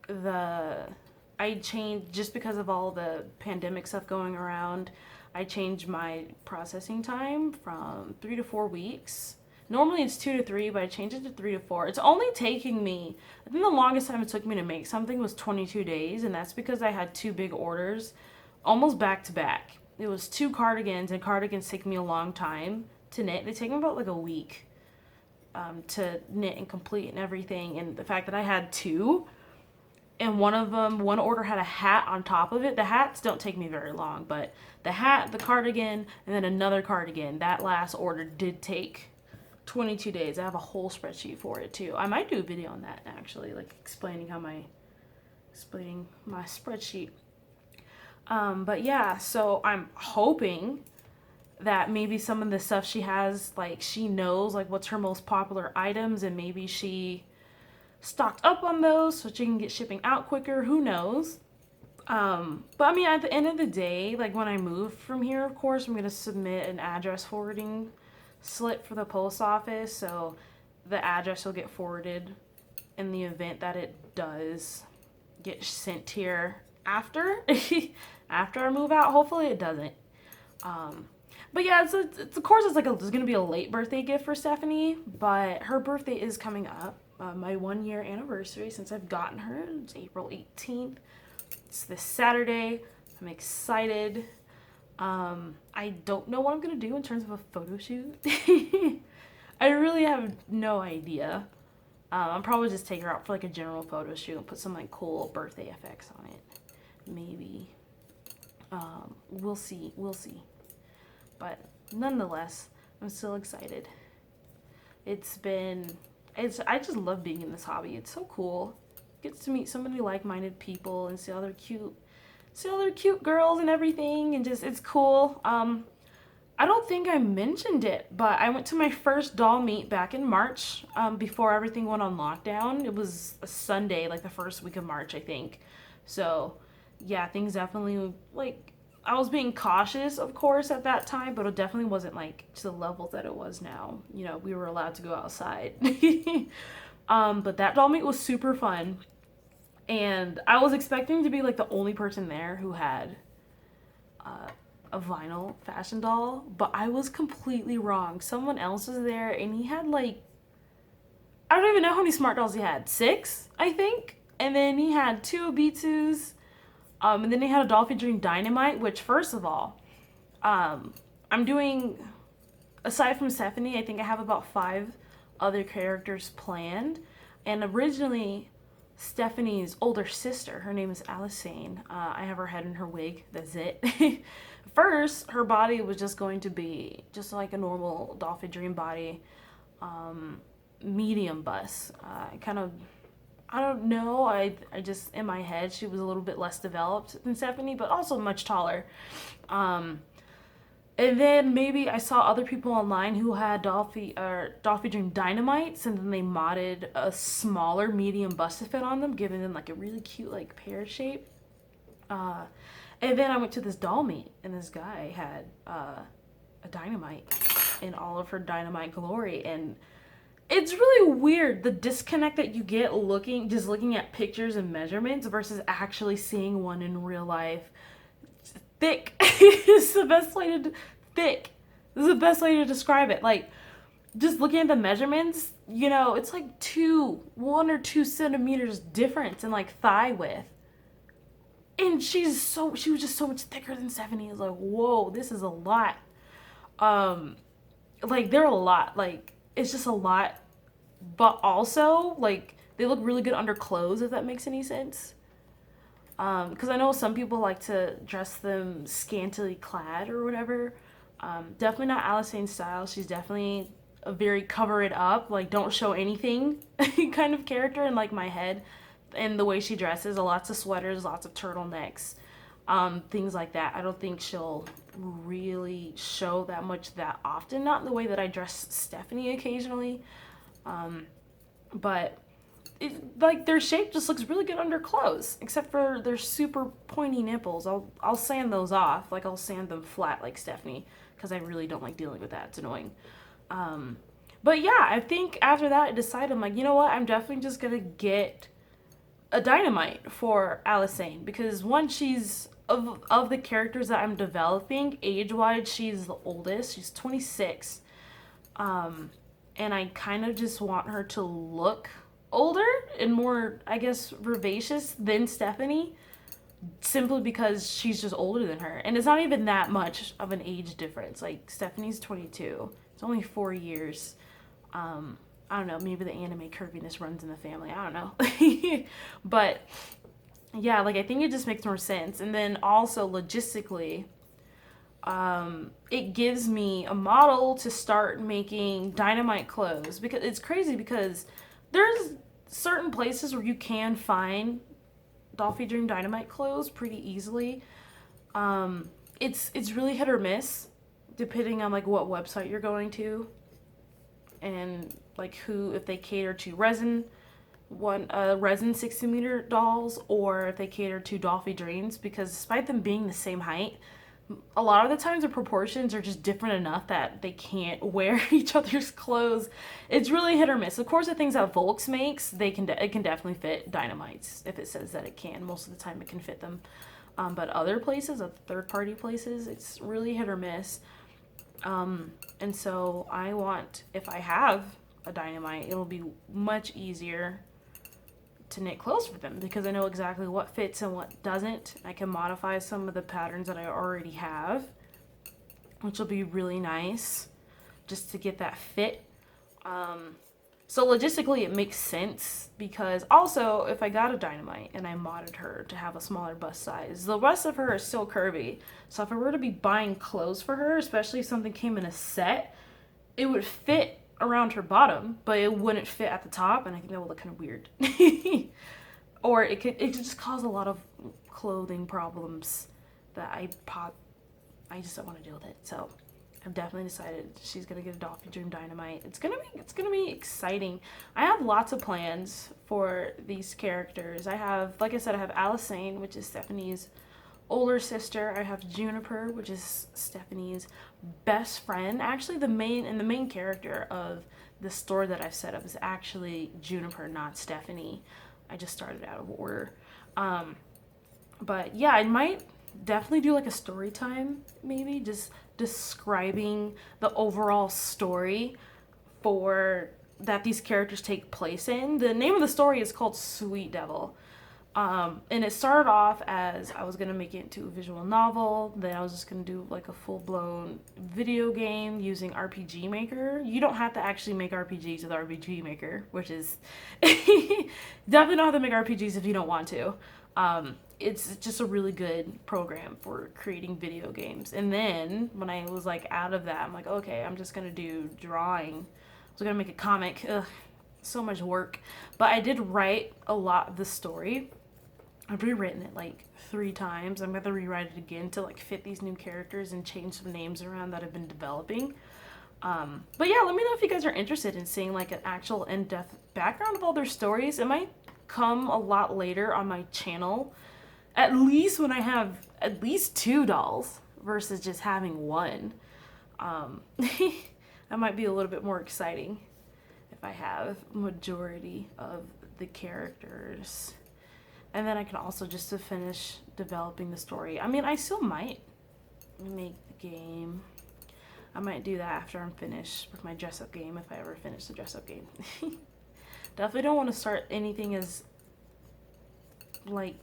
I changed, just because of all the pandemic stuff going around, I changed my processing time from 3 to 4 weeks. Normally it's 2 to 3, but I changed it to 3 to 4. It's only taking me, I think the longest time it took me to make something was 22 days, and that's because I had 2 big orders, almost back to back. It was 2 cardigans, and cardigans take me a long time to knit. They take me about like a week to knit and complete and everything, and the fact that I had 2, and one order had a hat on top of it. The hats don't take me very long, but the hat, the cardigan, and then another cardigan, that last order did take 22 days. I have a whole spreadsheet for it too. I might do a video on that actually, like explaining my spreadsheet. But yeah, so I'm hoping that maybe some of the stuff she has, like, she knows like what's her most popular items, and maybe she stocked up on those so she can get shipping out quicker. Who knows? But I mean, at the end of the day, like, when I move from here, of course, I'm gonna submit an address forwarding slip for the post office, so the address will get forwarded in the event that it does get sent here after I move out. Hopefully it doesn't. But yeah, it's of course it's gonna be a late birthday gift for Stephanie, but her birthday is coming up. My 1-year anniversary since I've gotten her. It's April 18th. It's this Saturday. I'm excited. I don't know what I'm gonna do in terms of a photo shoot. I really have no idea. I'll probably just take her out for like a general photo shoot and put some like cool birthday effects on it. Maybe. We'll see. We'll see. But nonetheless, I'm still excited. I just love being in this hobby. It's so cool. Gets to meet so many like-minded people and see all their cute girls and everything, and just it's cool. I don't think I mentioned it, but I went to my first doll meet back in March, before everything went on lockdown. It was a Sunday, like the first week of March, I think. So, yeah, things definitely, like, I was being cautious, of course, at that time, but it definitely wasn't, like, to the level that it was now. You know, we were allowed to go outside. But that doll meet was super fun. And I was expecting to be, like, the only person there who had a vinyl fashion doll, but I was completely wrong. Someone else was there, and he had like, I don't even know how many smart dolls he had. 6, I think. And then he had 2 Abitsus. And then he had a doll featuring Dynamite, which, first of all, I'm doing, aside from Stephanie, I think I have about 5 other characters planned. And originally, Stephanie's older sister, her name is Alicene. I have her head in her wig. That's it. First, her body was just going to be just like a normal Dolphin Dream body, medium bust. I don't know. I just, in my head, she was a little bit less developed than Stephanie, but also much taller. And then maybe I saw other people online who had Dolphin Dream Dynamites, and then they modded a smaller medium bust to fit on them, giving them like a really cute like pear shape. And then I went to this doll meet, and this guy had a Dynamite in all of her Dynamite glory, and it's really weird the disconnect that you get looking at pictures and measurements versus actually seeing one in real life. Thick is the best way to thick. This is the best way to describe it. Like, just looking at the measurements, you know, it's like 1 or 2 centimeters difference in like thigh width. And she was just so much thicker than Stephanie. I was like, whoa, this is a lot. Like, they're a lot. Like, it's just a lot. But also, like, they look really good under clothes, if that makes any sense. Because I know some people like to dress them scantily clad or whatever. Definitely not Alice's style. She's definitely a very cover it up, like, don't show anything kind of character in, like, my head. And the way she dresses, lots of sweaters, lots of turtlenecks, things like that. I don't think she'll really show that much that often. Not in the way that I dress Stephanie occasionally. But like, their shape just looks really good under clothes, except for their super pointy nipples. I'll sand those off. Like, I'll sand them flat like Stephanie, because I really don't like dealing with that. It's annoying. But yeah, I think after that I decided, I'm like, you know what? I'm definitely just gonna get a Dynamite for Alicene, because one, she's of the characters that I'm developing, age-wise, she's the oldest. She's 26. And I kind of just want her to look older and more, I guess, vivacious than Stephanie, simply because she's just older than her. And it's not even that much of an age difference. Like, Stephanie's 22. It's only 4 years. I don't know, maybe the anime curviness runs in the family. I don't know. But yeah, like, I think it just makes more sense. And then also logistically, it gives me a model to start making Dynamite clothes, because it's crazy, because there's certain places where you can find Dolphin Dream Dynamite clothes pretty easily. It's really hit or miss depending on like what website you're going to, and like if they cater to resin 60-meter dolls, or if they cater to Dolphin Dreams, because despite them being the same height, a lot of the times the proportions are just different enough that they can't wear each other's clothes. It's really hit or miss. Of course, the things that Volks makes, it can definitely fit Dynamites if it says that it can. Most of the time it can fit them. But other places, third-party places, it's really hit or miss. And so I want, if I have a Dynamite, it'll be much easier to knit clothes for them, because I know exactly what fits and what doesn't. I can modify some of the patterns that I already have. which will be really nice just to get that fit. So logistically it makes sense, because also if I got a Dynamite and I modded her to have a smaller bust size, the rest of her is still curvy. So if I were to be buying clothes for her, especially if something came in a set, it would fit around her bottom, but it wouldn't fit at the top, and I think that would look kind of weird. Or it could just cause a lot of clothing problems that I just don't want to deal with it. So I've definitely decided she's gonna get a Dolphin Dream Dynamite. It's gonna be exciting. I have lots of plans for these characters. I have, like I said, I have Alicent, which is Stephanie's older sister. I have Juniper, which is Stephanie's best friend. Actually, the main character of the store that I've set up is actually Juniper, not Stephanie. I just started out of order. But yeah, I might definitely do like a story time, maybe just describing the overall story for that these characters take place in. The name of the story is called Sweet Devil. And it started off as I was gonna make it into a visual novel, then I was just gonna do like a full-blown video game using RPG Maker. You don't have to actually make RPGs with RPG Maker, which is definitely don't have to make RPGs if you don't want to. It's just a really good program for creating video games. And then when I was like out of that, I'm like, okay, I'm just gonna do drawing. I was gonna make a comic. Ugh, so much work. But I did write a lot of the story. I've rewritten it like 3 times. I'm going to rewrite it again to like fit these new characters and change some names around that I've been developing. But yeah, let me know if you guys are interested in seeing like an actual in-depth background of all their stories. It might come a lot later on my channel, at least when I have at least 2 dolls versus just having 1. That might be a little bit more exciting if I have majority of the characters. And then I can also just to finish developing the story. I mean, I still might make the game. I might do that after I'm finished with my dress-up game, if I ever finish the dress-up game. Definitely don't want to start anything as like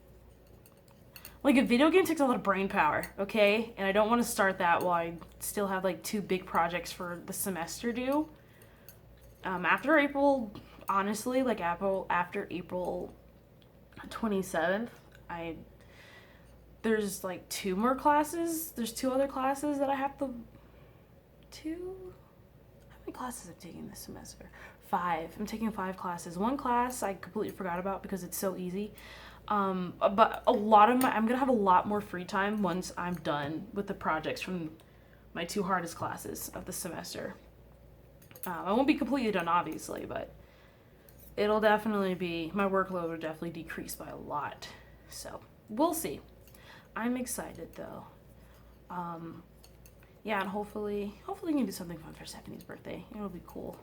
a video game takes a lot of brain power, okay? And I don't want to start that while I still have like 2 big projects for the semester due. After April, honestly, like after April 27th, there's like 2 more classes. There's 2 other classes that I have to, how many classes I'm taking this semester? 5. I'm taking 5 classes. 1 class I completely forgot about because it's so easy. But I'm gonna have a lot more free time once I'm done with the projects from my 2 hardest classes of the semester. I won't be completely done, obviously, but it'll definitely be, my workload will definitely decrease by a lot. So we'll see. I'm excited though. Yeah, and hopefully we can do something fun for Stephanie's birthday. It'll be cool.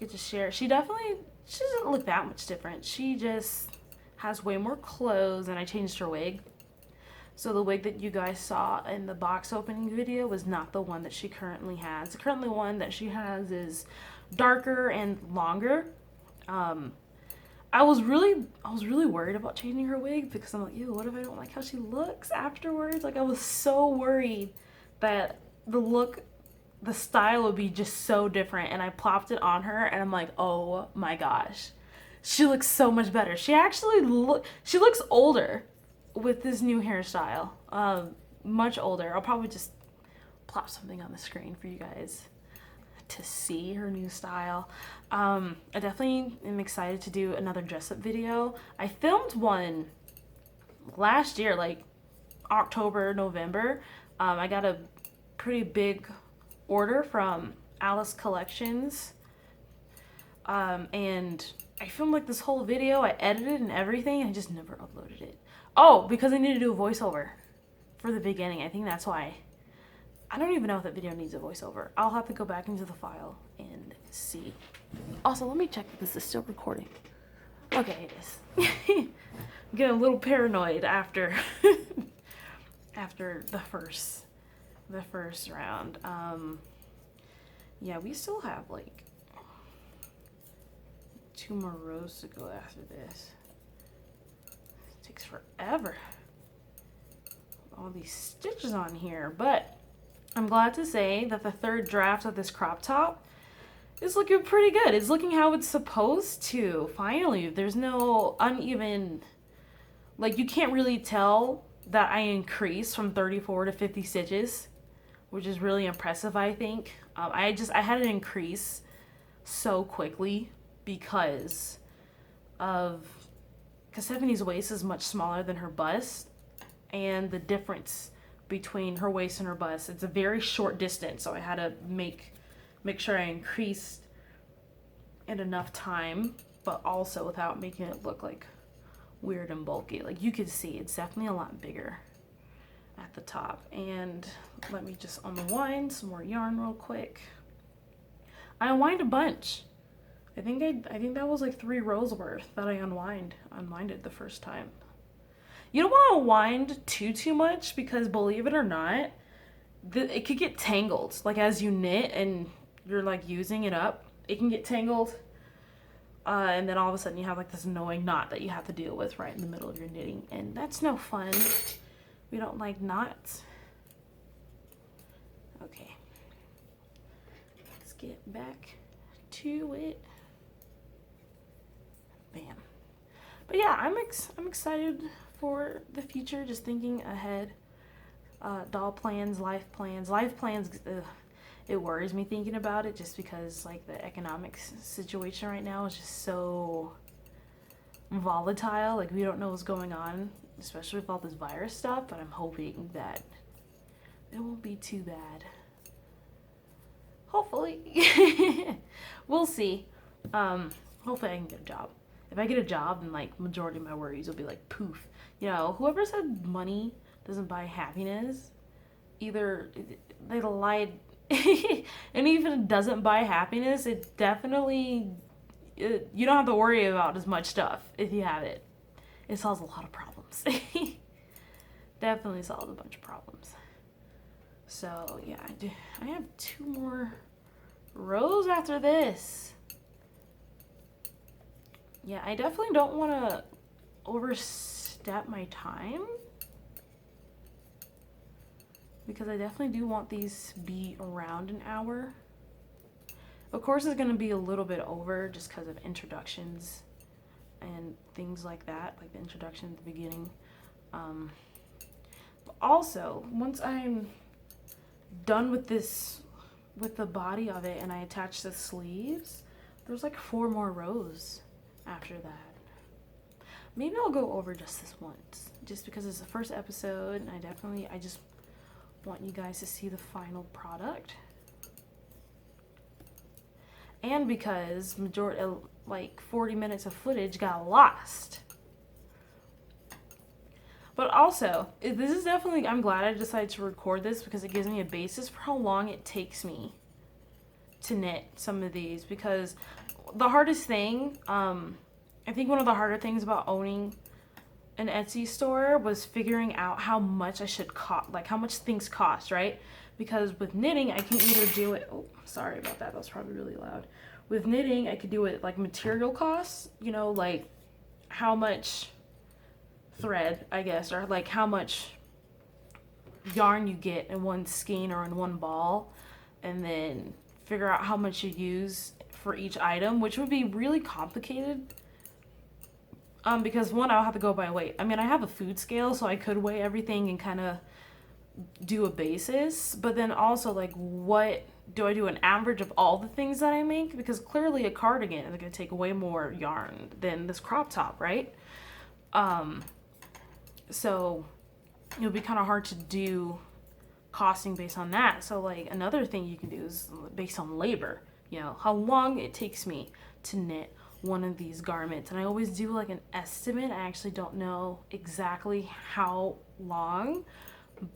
Get to share. She doesn't look that much different. She just has way more clothes, and I changed her wig. So the wig that you guys saw in the box opening video was not the one that she currently has. The currently one that she has is darker and longer. I was really worried about changing her wig because I'm like, ew, what if I don't like how she looks afterwards? Like, I was so worried that the style would be just so different, and I plopped it on her and I'm like, oh my gosh, she looks so much better. She looks older with this new hairstyle, much older. I'll probably just plop something on the screen for you guys to see her new style. I definitely am excited to do another dress up video. I filmed one last year, like October, November. I got a pretty big order from Alice Collections, and I filmed like this whole video. I edited and everything, and I just never uploaded it. Oh, because I need to do a voiceover for the beginning. I think that's why. I don't even know if that video needs a voiceover. I'll have to go back into the file and see. Also, let me check if this is still recording. Okay, it is. I'm getting a little paranoid after after the first round. Yeah, we still have like 2 more rows to go after this. It takes forever. All these stitches on here, but I'm glad to say that the third draft of this crop top is looking pretty good. It's looking how it's supposed to. Finally, there's no uneven, like you can't really tell that I increased from 34 to 50 stitches, which is really impressive, I think. I had an increase so quickly because of, because Stephanie's waist is much smaller than her bust, and the difference between her waist and her bust, it's a very short distance, so I had to make sure I increased in enough time, but also without making it look like weird and bulky. Like you can see, it's definitely a lot bigger at the top. And let me just unwind some more yarn real quick. I unwind a bunch. I think that was like 3 rows worth that I unwinded the first time. You don't want to wind too much because, believe it or not, it could get tangled. Like as you knit and you're like using it up, it can get tangled. And then all of a sudden you have like this annoying knot that you have to deal with right in the middle of your knitting. And that's no fun. We don't like knots. Okay. Let's get back to it. Bam. But yeah, I'm excited for the future, just thinking ahead. Doll plans, life plans. It worries me thinking about it just because like the economic situation right now is just so volatile. Like we don't know what's going on, especially with all this virus stuff, but I'm hoping that it won't be too bad. Hopefully. We'll see. Hopefully I can get a job. If I get a job, then like majority of my worries will be like poof. You know, whoever said money doesn't buy happiness, either they lied. And even if it doesn't buy happiness, it definitely, you don't have to worry about as much stuff if you have it. It solves a lot of problems. Definitely solves a bunch of problems. So yeah, I have 2 more rows after this. Yeah, I definitely don't want to overstep my time, because I definitely do want these to be around an hour. Of course, it's going to be a little bit over just because of introductions and things like that, like the introduction at the beginning. But also, once I'm done with this, with the body of it, and I attach the sleeves, there's like 4 more rows after that. Maybe I'll go over just this once, just because it's the first episode, and I just want you guys to see the final product. And because majority, like 40 minutes of footage got lost. But also, this is definitely, I'm glad I decided to record this because it gives me a basis for how long it takes me to knit some of these. Because the hardest thing, I think one of the harder things about owning an Etsy store was figuring out how much I should cost, like how much things cost, right? Because with knitting, I can either do it, oh, sorry about that, that was probably really loud. With knitting, I could do it like material costs, you know, like how much thread, I guess, or like how much yarn you get in one skein or in one ball, and then figure out how much you use for each item, which would be really complicated. Because one, I'll have to go by weight. I mean, I have a food scale, so I could weigh everything and kind of do a basis. But then also, like, what do I do an average of all the things that I make? Because clearly a cardigan is going to take way more yarn than this crop top, right? So it would be kind of hard to do costing based on that. So, like, another thing you can do is based on labor. You know, how long it takes me to knit one of these garments, and I always do like an estimate. I actually don't know exactly how long,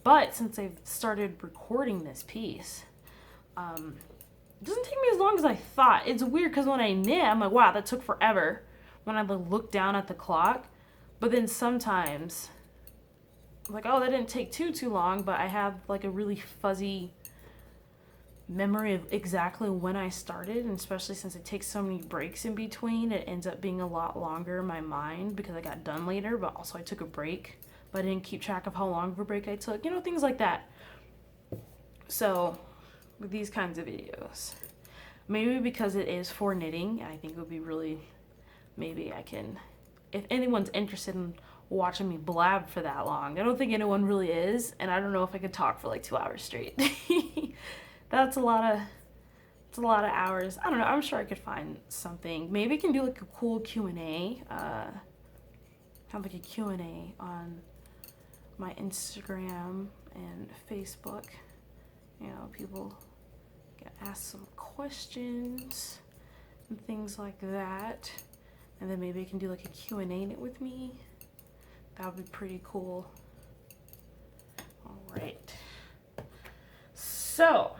but since I've started recording this piece, it doesn't take me as long as I thought. It's weird because when I knit, I'm like, wow, that took forever when I look down at the clock. But then sometimes I'm like, oh, that didn't take too long, but I have like a really fuzzy memory of exactly when I started, and especially since it takes so many breaks in between, it ends up being a lot longer in my mind because I got done later, but also I took a break, but I didn't keep track of how long of a break I took, you know, things like that. So with these kinds of videos, maybe because it is for knitting, I think it would be really, maybe I can, if anyone's interested in watching me blab for that long. I don't think anyone really is, and I don't know if I could talk for like 2 hours straight. That's a lot of, it's a lot of hours. I don't know, I'm sure I could find something. Maybe I can do like a cool Q&A, have like a Q&A on my Instagram and Facebook. You know, people can ask some questions and things like that. And then maybe I can do like a Q&A knit with me. That would be pretty cool. All right. So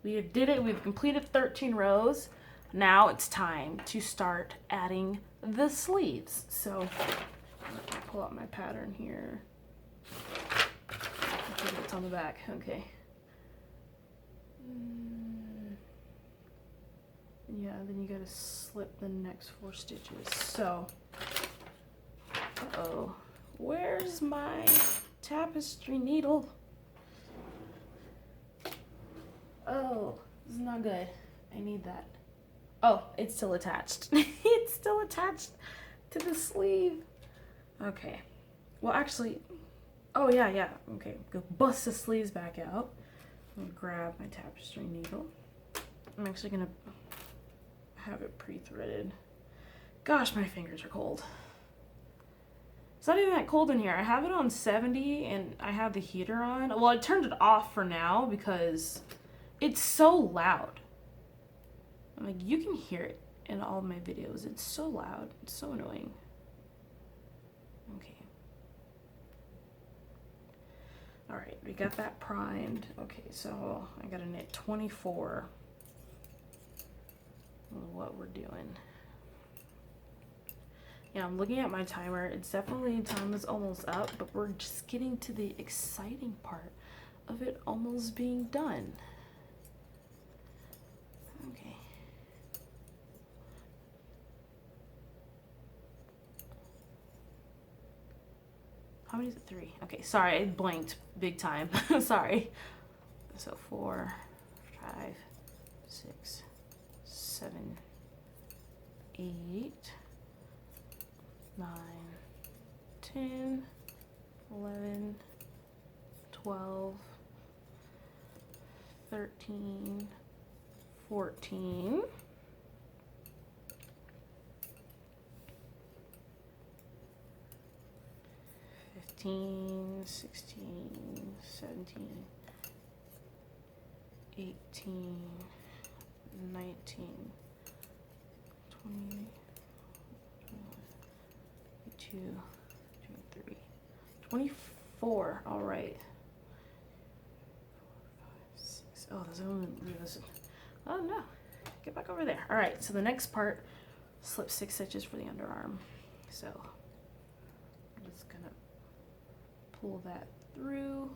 we did it. We've completed 13 rows. Now it's time to start adding the sleeves. So I'm gonna pull out my pattern here. I think it's on the back. Okay. Yeah, then you gotta slip the next 4 stitches. So, uh-oh, where's my tapestry needle? Oh, this is not good. I need that. Oh, it's still attached. It's still attached to the sleeve. Okay. Well, actually, oh yeah. Okay, go bust the sleeves back out. I'm gonna grab my tapestry needle. I'm actually gonna have it pre-threaded. Gosh, my fingers are cold. It's not even that cold in here. I have it on 70 and I have the heater on. Well, I turned it off for now because it's so loud. Like, you can hear it in all of my videos. It's so loud. It's so annoying. Okay. All right, we got that primed. Okay, so I gotta knit 24. What we're doing. Yeah, I'm looking at my timer. It's definitely, time is almost up, but we're just getting to the exciting part of it almost being done. Okay. How many is it? 3. Okay, sorry, I blanked big time. Sorry. So 4, 5, 6, 7, 8, 9, 10, 11, 12, 13, 14, 15, 16, 17, 18, 19, 20, 22, 23, 24. All right. 4, 5, 6. Oh, there's only this. Oh no, get back over there. All right, so the next part, slip 6 stitches for the underarm. So I'm just gonna pull that through.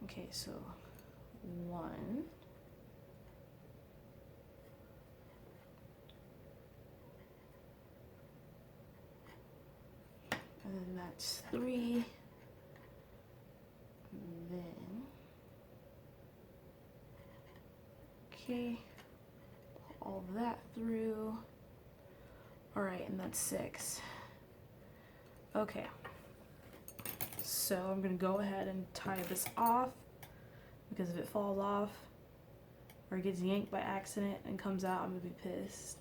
Okay, so 1, and then that's 3, and then, okay, pull all that through. All right, and that's 6. Okay, so I'm gonna go ahead and tie this off, because if it falls off or it gets yanked by accident and comes out, I'm gonna be pissed.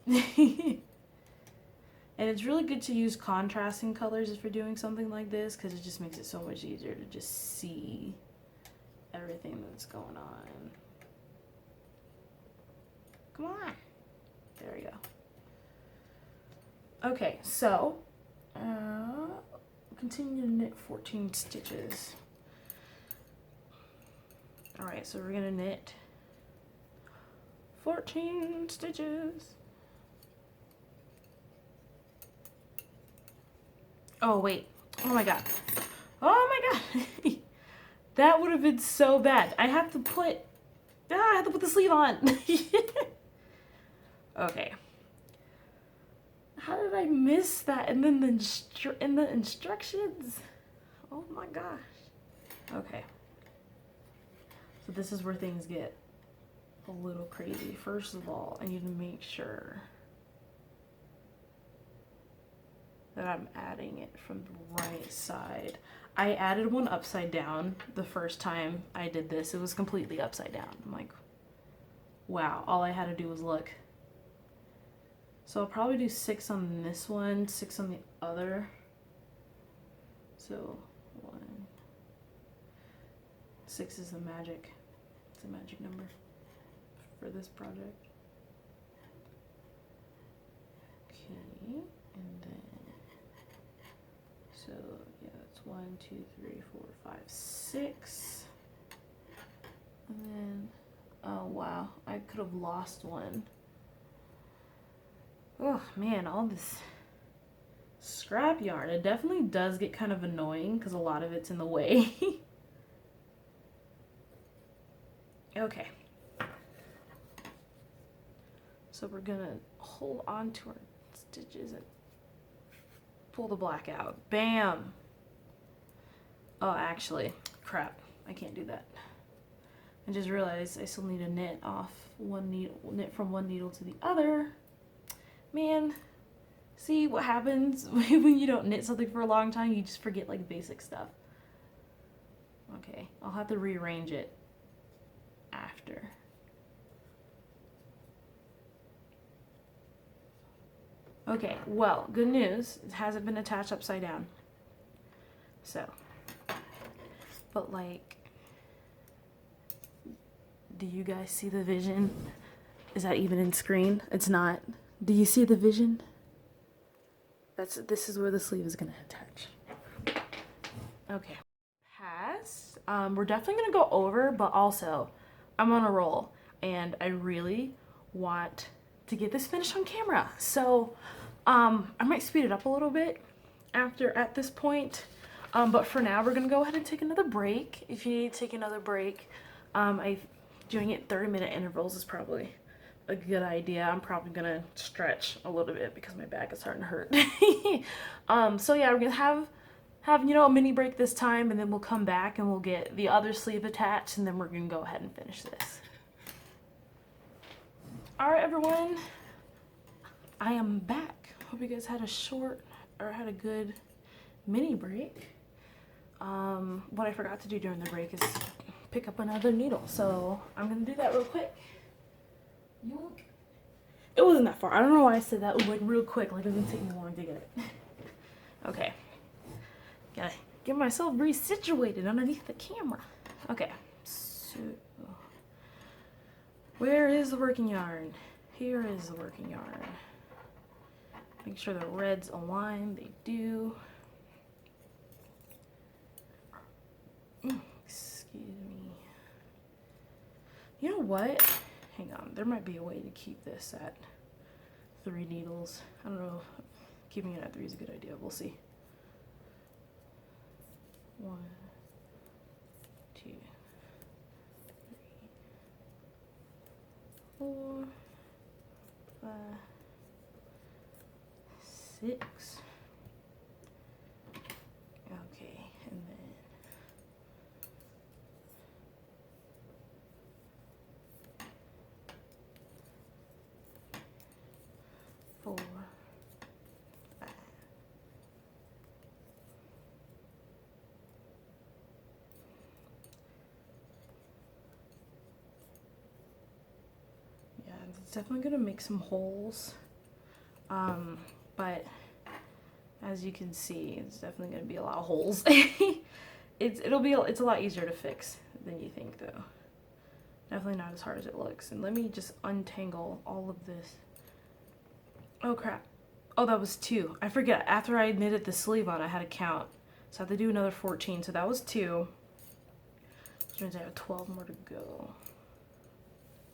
And it's really good to use contrasting colors if you're doing something like this, because it just makes it so much easier to just see everything that's going on. Come on. There we go. Okay, so continue to knit 14 stitches. All right, so we're gonna knit 14 stitches. Oh wait, oh my god. Oh my god. That would have been so bad. I have to put the sleeve on. Okay. How did I miss that? And then the instructions. Oh my gosh. Okay. So this is where things get a little crazy. First of all, I need to make sure that I'm adding it from the right side. I added one upside down the first time I did this. It was completely upside down. I'm like, wow, all I had to do was look. So I'll probably do 6 on this one, 6 on the other. So 1, 6 is the magic. It's a magic number for this project. Okay, and then so yeah, that's 1, 2, 3, 4, 5, 6. And then oh wow, I could have lost one. Oh man, all this scrap yarn. It definitely does get kind of annoying because a lot of it's in the way. Okay. So we're gonna hold on to our stitches and pull the black out. Bam! Oh, actually, crap. I can't do that. I just realized I still need to knit off one needle, knit from one needle to the other. Man, see what happens when you don't knit something for a long time? You just forget like basic stuff. Okay, I'll have to rearrange it after. Okay, well, good news, it hasn't been attached upside down. So, but like, do you guys see the vision? Is that even in screen? It's not. Do you see the vision? This is where the sleeve is gonna attach. Okay. Pass. We're definitely gonna go over, but also I'm on a roll and I really want to get this finished on camera. So I might speed it up a little bit at this point. But for now we're gonna go ahead and take another break. If you need to take another break, doing it 30-minute intervals is probably a good idea. I'm probably gonna stretch a little bit because my back is starting to hurt. So yeah, we're gonna have you know, a mini break this time, and then we'll come back and we'll get the other sleeve attached, and then we're gonna go ahead and finish this. All right, everyone, I am back. Hope you guys had a good mini break. What I forgot to do during the break is pick up another needle, so I'm gonna do that real quick. It wasn't that far. I don't know why I said that like real quick, like it didn't take me long to get it. Okay, gotta get myself resituated underneath the camera. Okay, so where is the working yarn? Here is the working yarn. Make sure the reds align. They do. Excuse me. You know what? Hang on, there might be a way to keep this at 3 needles. I don't know if keeping it at 3 is a good idea. We'll see. 1, 2, 3, 4, 5, 6. Okay, and then 4, 5. Yeah, it's definitely gonna make some holes, but as you can see, it's definitely gonna be a lot of holes. It's a lot easier to fix than you think, though. Definitely not as hard as it looks. And let me just untangle all of this. Oh crap. Oh, that was 2. I forget. After I knitted the sleeve on, I had to count. So I have to do another 14. So that was 2. Which means I have 12 more to go.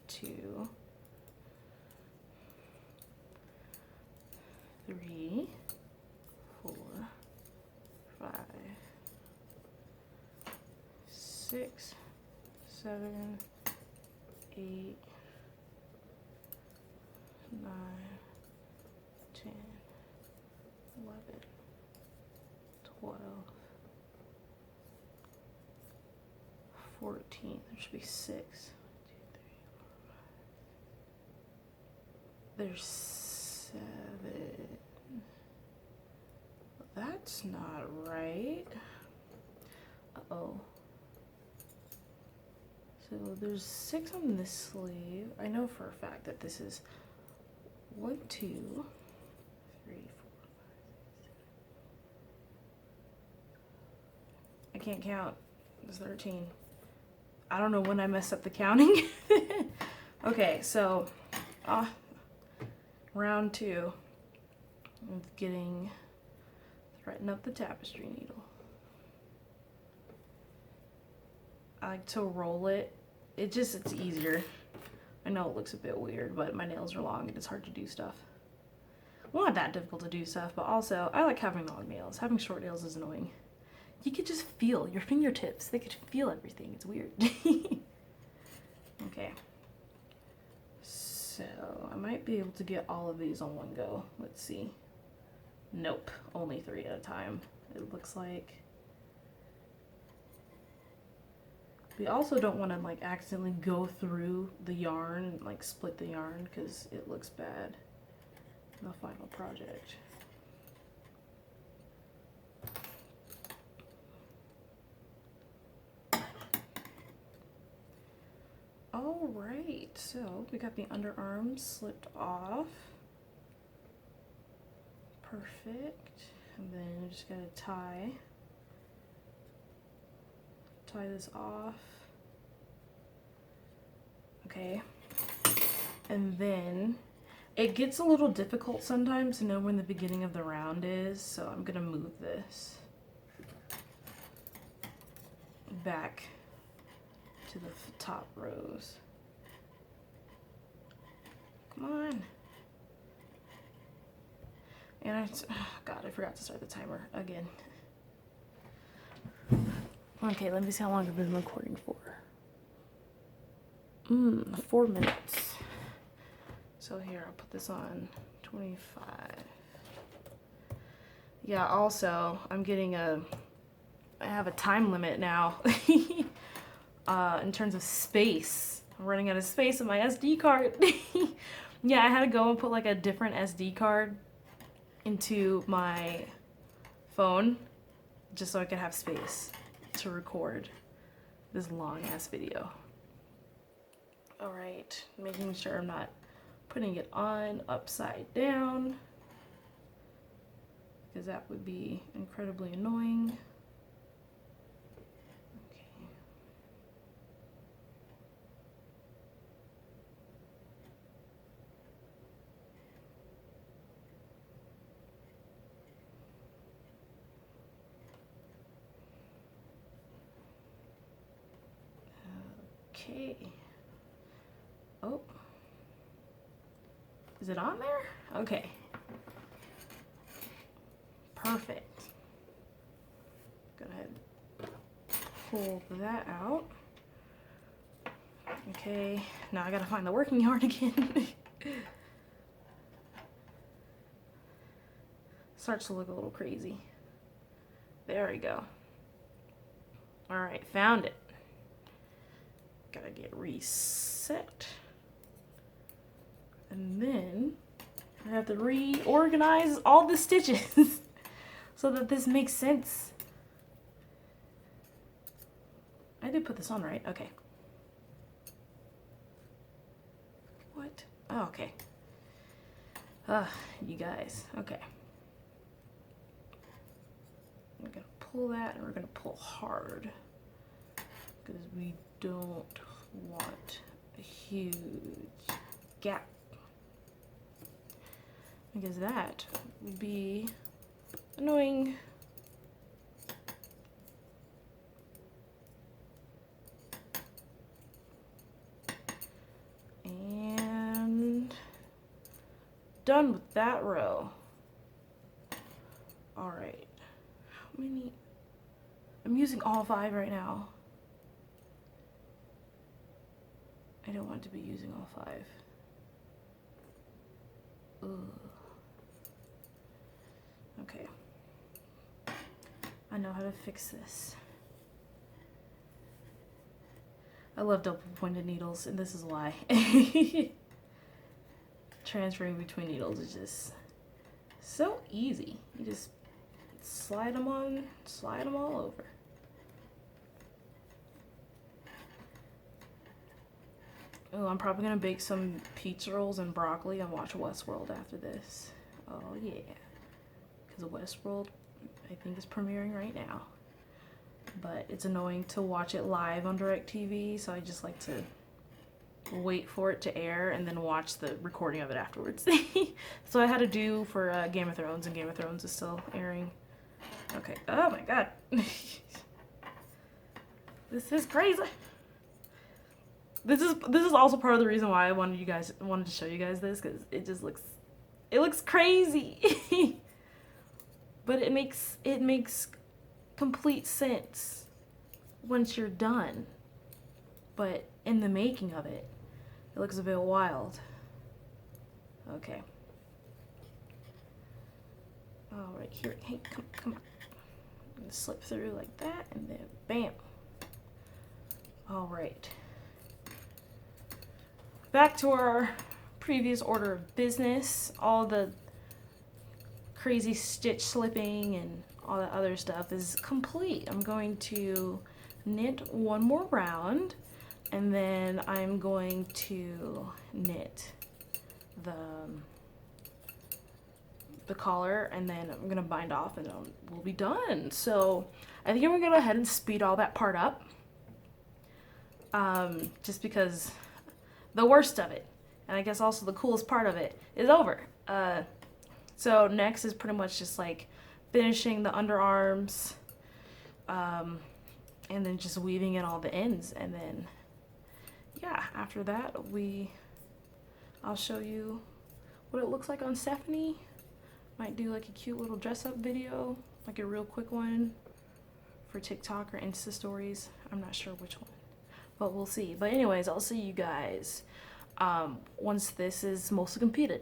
2. 3. 4. 5. 6. 7. 8. 9. 10, 14. There should be 6. There's 7. That's not right. Uh-oh. So there's 6 on this sleeve. I know for a fact that this is 1, 2, 3, 4, 5, 6, 7. I can't count. It's 13. I don't know when I messed up the counting. Okay, so round 2 of getting threading up the tapestry needle. I like to roll it. It's easier. I know it looks a bit weird, but my nails are long and it's hard to do stuff. Well, not that difficult to do stuff, but also I like having long nails. Having short nails is annoying. You could just feel your fingertips. They could feel everything. It's weird. Okay. So I might be able to get all of these on one go. Let's see. Nope. Only 3 at a time, it looks like. We also don't want to like accidentally go through the yarn and like split the yarn because it looks bad in the final project. All right, so we got the underarms slipped off. Perfect. And then we just gotta tie this off. Okay. And then it gets a little difficult sometimes to know when the beginning of the round is, so I'm gonna move this back to the top rows. Come on. And God, I forgot to start the timer again. Okay, let me see how long I've been recording for. 4 minutes. So here, I'll put this on 25. Yeah, also, I have a time limit now in terms of space. I'm running out of space on my SD card. Yeah, I had to go and put like a different SD card into my phone just so I could have space to record this long ass video. All right, making sure I'm not putting it on upside down because that would be incredibly annoying. Okay. Oh. Is it on there? Okay. Perfect. Go ahead. Pull that out. Okay. Now I gotta find the working yarn again. Starts to look a little crazy. There we go. Alright, found it. Gotta get reset. And then I have to reorganize all the stitches so that this makes sense. I did put this on right. Okay. What? Oh, okay. You guys. Okay. We're gonna pull that and we're gonna pull hard because we don't want a huge gap, because that would be annoying. And done with that row. All right, how many? I'm using all 5 right now. I don't want to be using all 5. Ugh. Okay. I know how to fix this. I love double pointed needles, and this is why. Transferring between needles is just so easy. You just slide them on, slide them all over. Oh, I'm probably gonna bake some pizza rolls and broccoli and watch Westworld after this. Oh yeah, because Westworld, I think, is premiering right now. But it's annoying to watch it live on DirecTV, so I just like to wait for it to air and then watch the recording of it afterwards. So I had to do for Game of Thrones, and Game of Thrones is still airing. Okay. Oh my god. This is crazy. This is also part of the reason why I wanted to show you guys this, because it just looks crazy. But it makes complete sense once you're done. But in the making of it, it looks a bit wild. Okay. All right, here. Hey, come on. I'm gonna slip through like that, and then bam. All right. Back to our previous order of business. All the crazy stitch slipping and all that other stuff is complete. I'm going to knit one more round, and then I'm going to knit the collar, and then I'm gonna bind off, and we'll be done. So I think I'm gonna go ahead and speed all that part up, just because the worst of it, and I guess also the coolest part of it, is over. So next is pretty much just like finishing the underarms, and then just weaving in all the ends, and then yeah, after that I'll show you what it looks like on Stephanie. Might do like a cute little dress up video, like a real quick one for TikTok or Insta stories. I'm not sure which one, but we'll see. But anyways, I'll see you guys once this is mostly completed.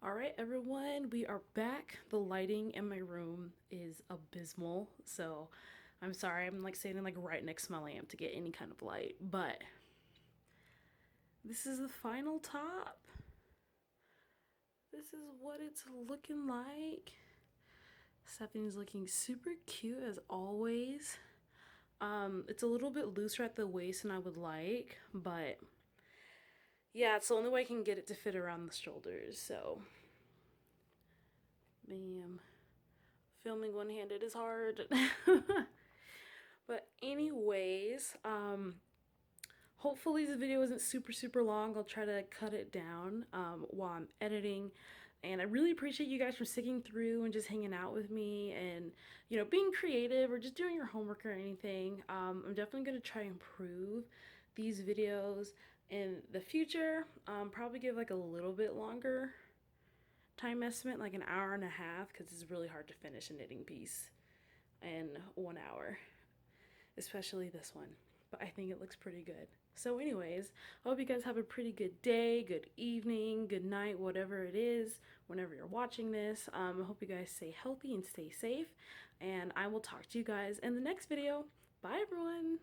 All right, everyone, we are back. The lighting in my room is abysmal, so I'm sorry. I'm like standing like right next to my lamp to get any kind of light, but this is the final top. This is what it's looking like. Stephanie's looking super cute as always. It's a little bit looser at the waist than I would like, but yeah, it's the only way I can get it to fit around the shoulders, so bam. Filming one-handed is hard. But anyways, hopefully the video isn't super long. I'll try to cut it down while I'm editing. And I really appreciate you guys for sticking through and just hanging out with me and, you know, being creative or just doing your homework or anything. I'm definitely going to try and improve these videos in the future. Probably give like a little bit longer time estimate, like an hour and a half, because it's really hard to finish a knitting piece in 1 hour, especially this one. But I think it looks pretty good. So anyways, I hope you guys have a pretty good day, good evening, good night, whatever it is, whenever you're watching this. I hope you guys stay healthy and stay safe, and I will talk to you guys in the next video. Bye, everyone.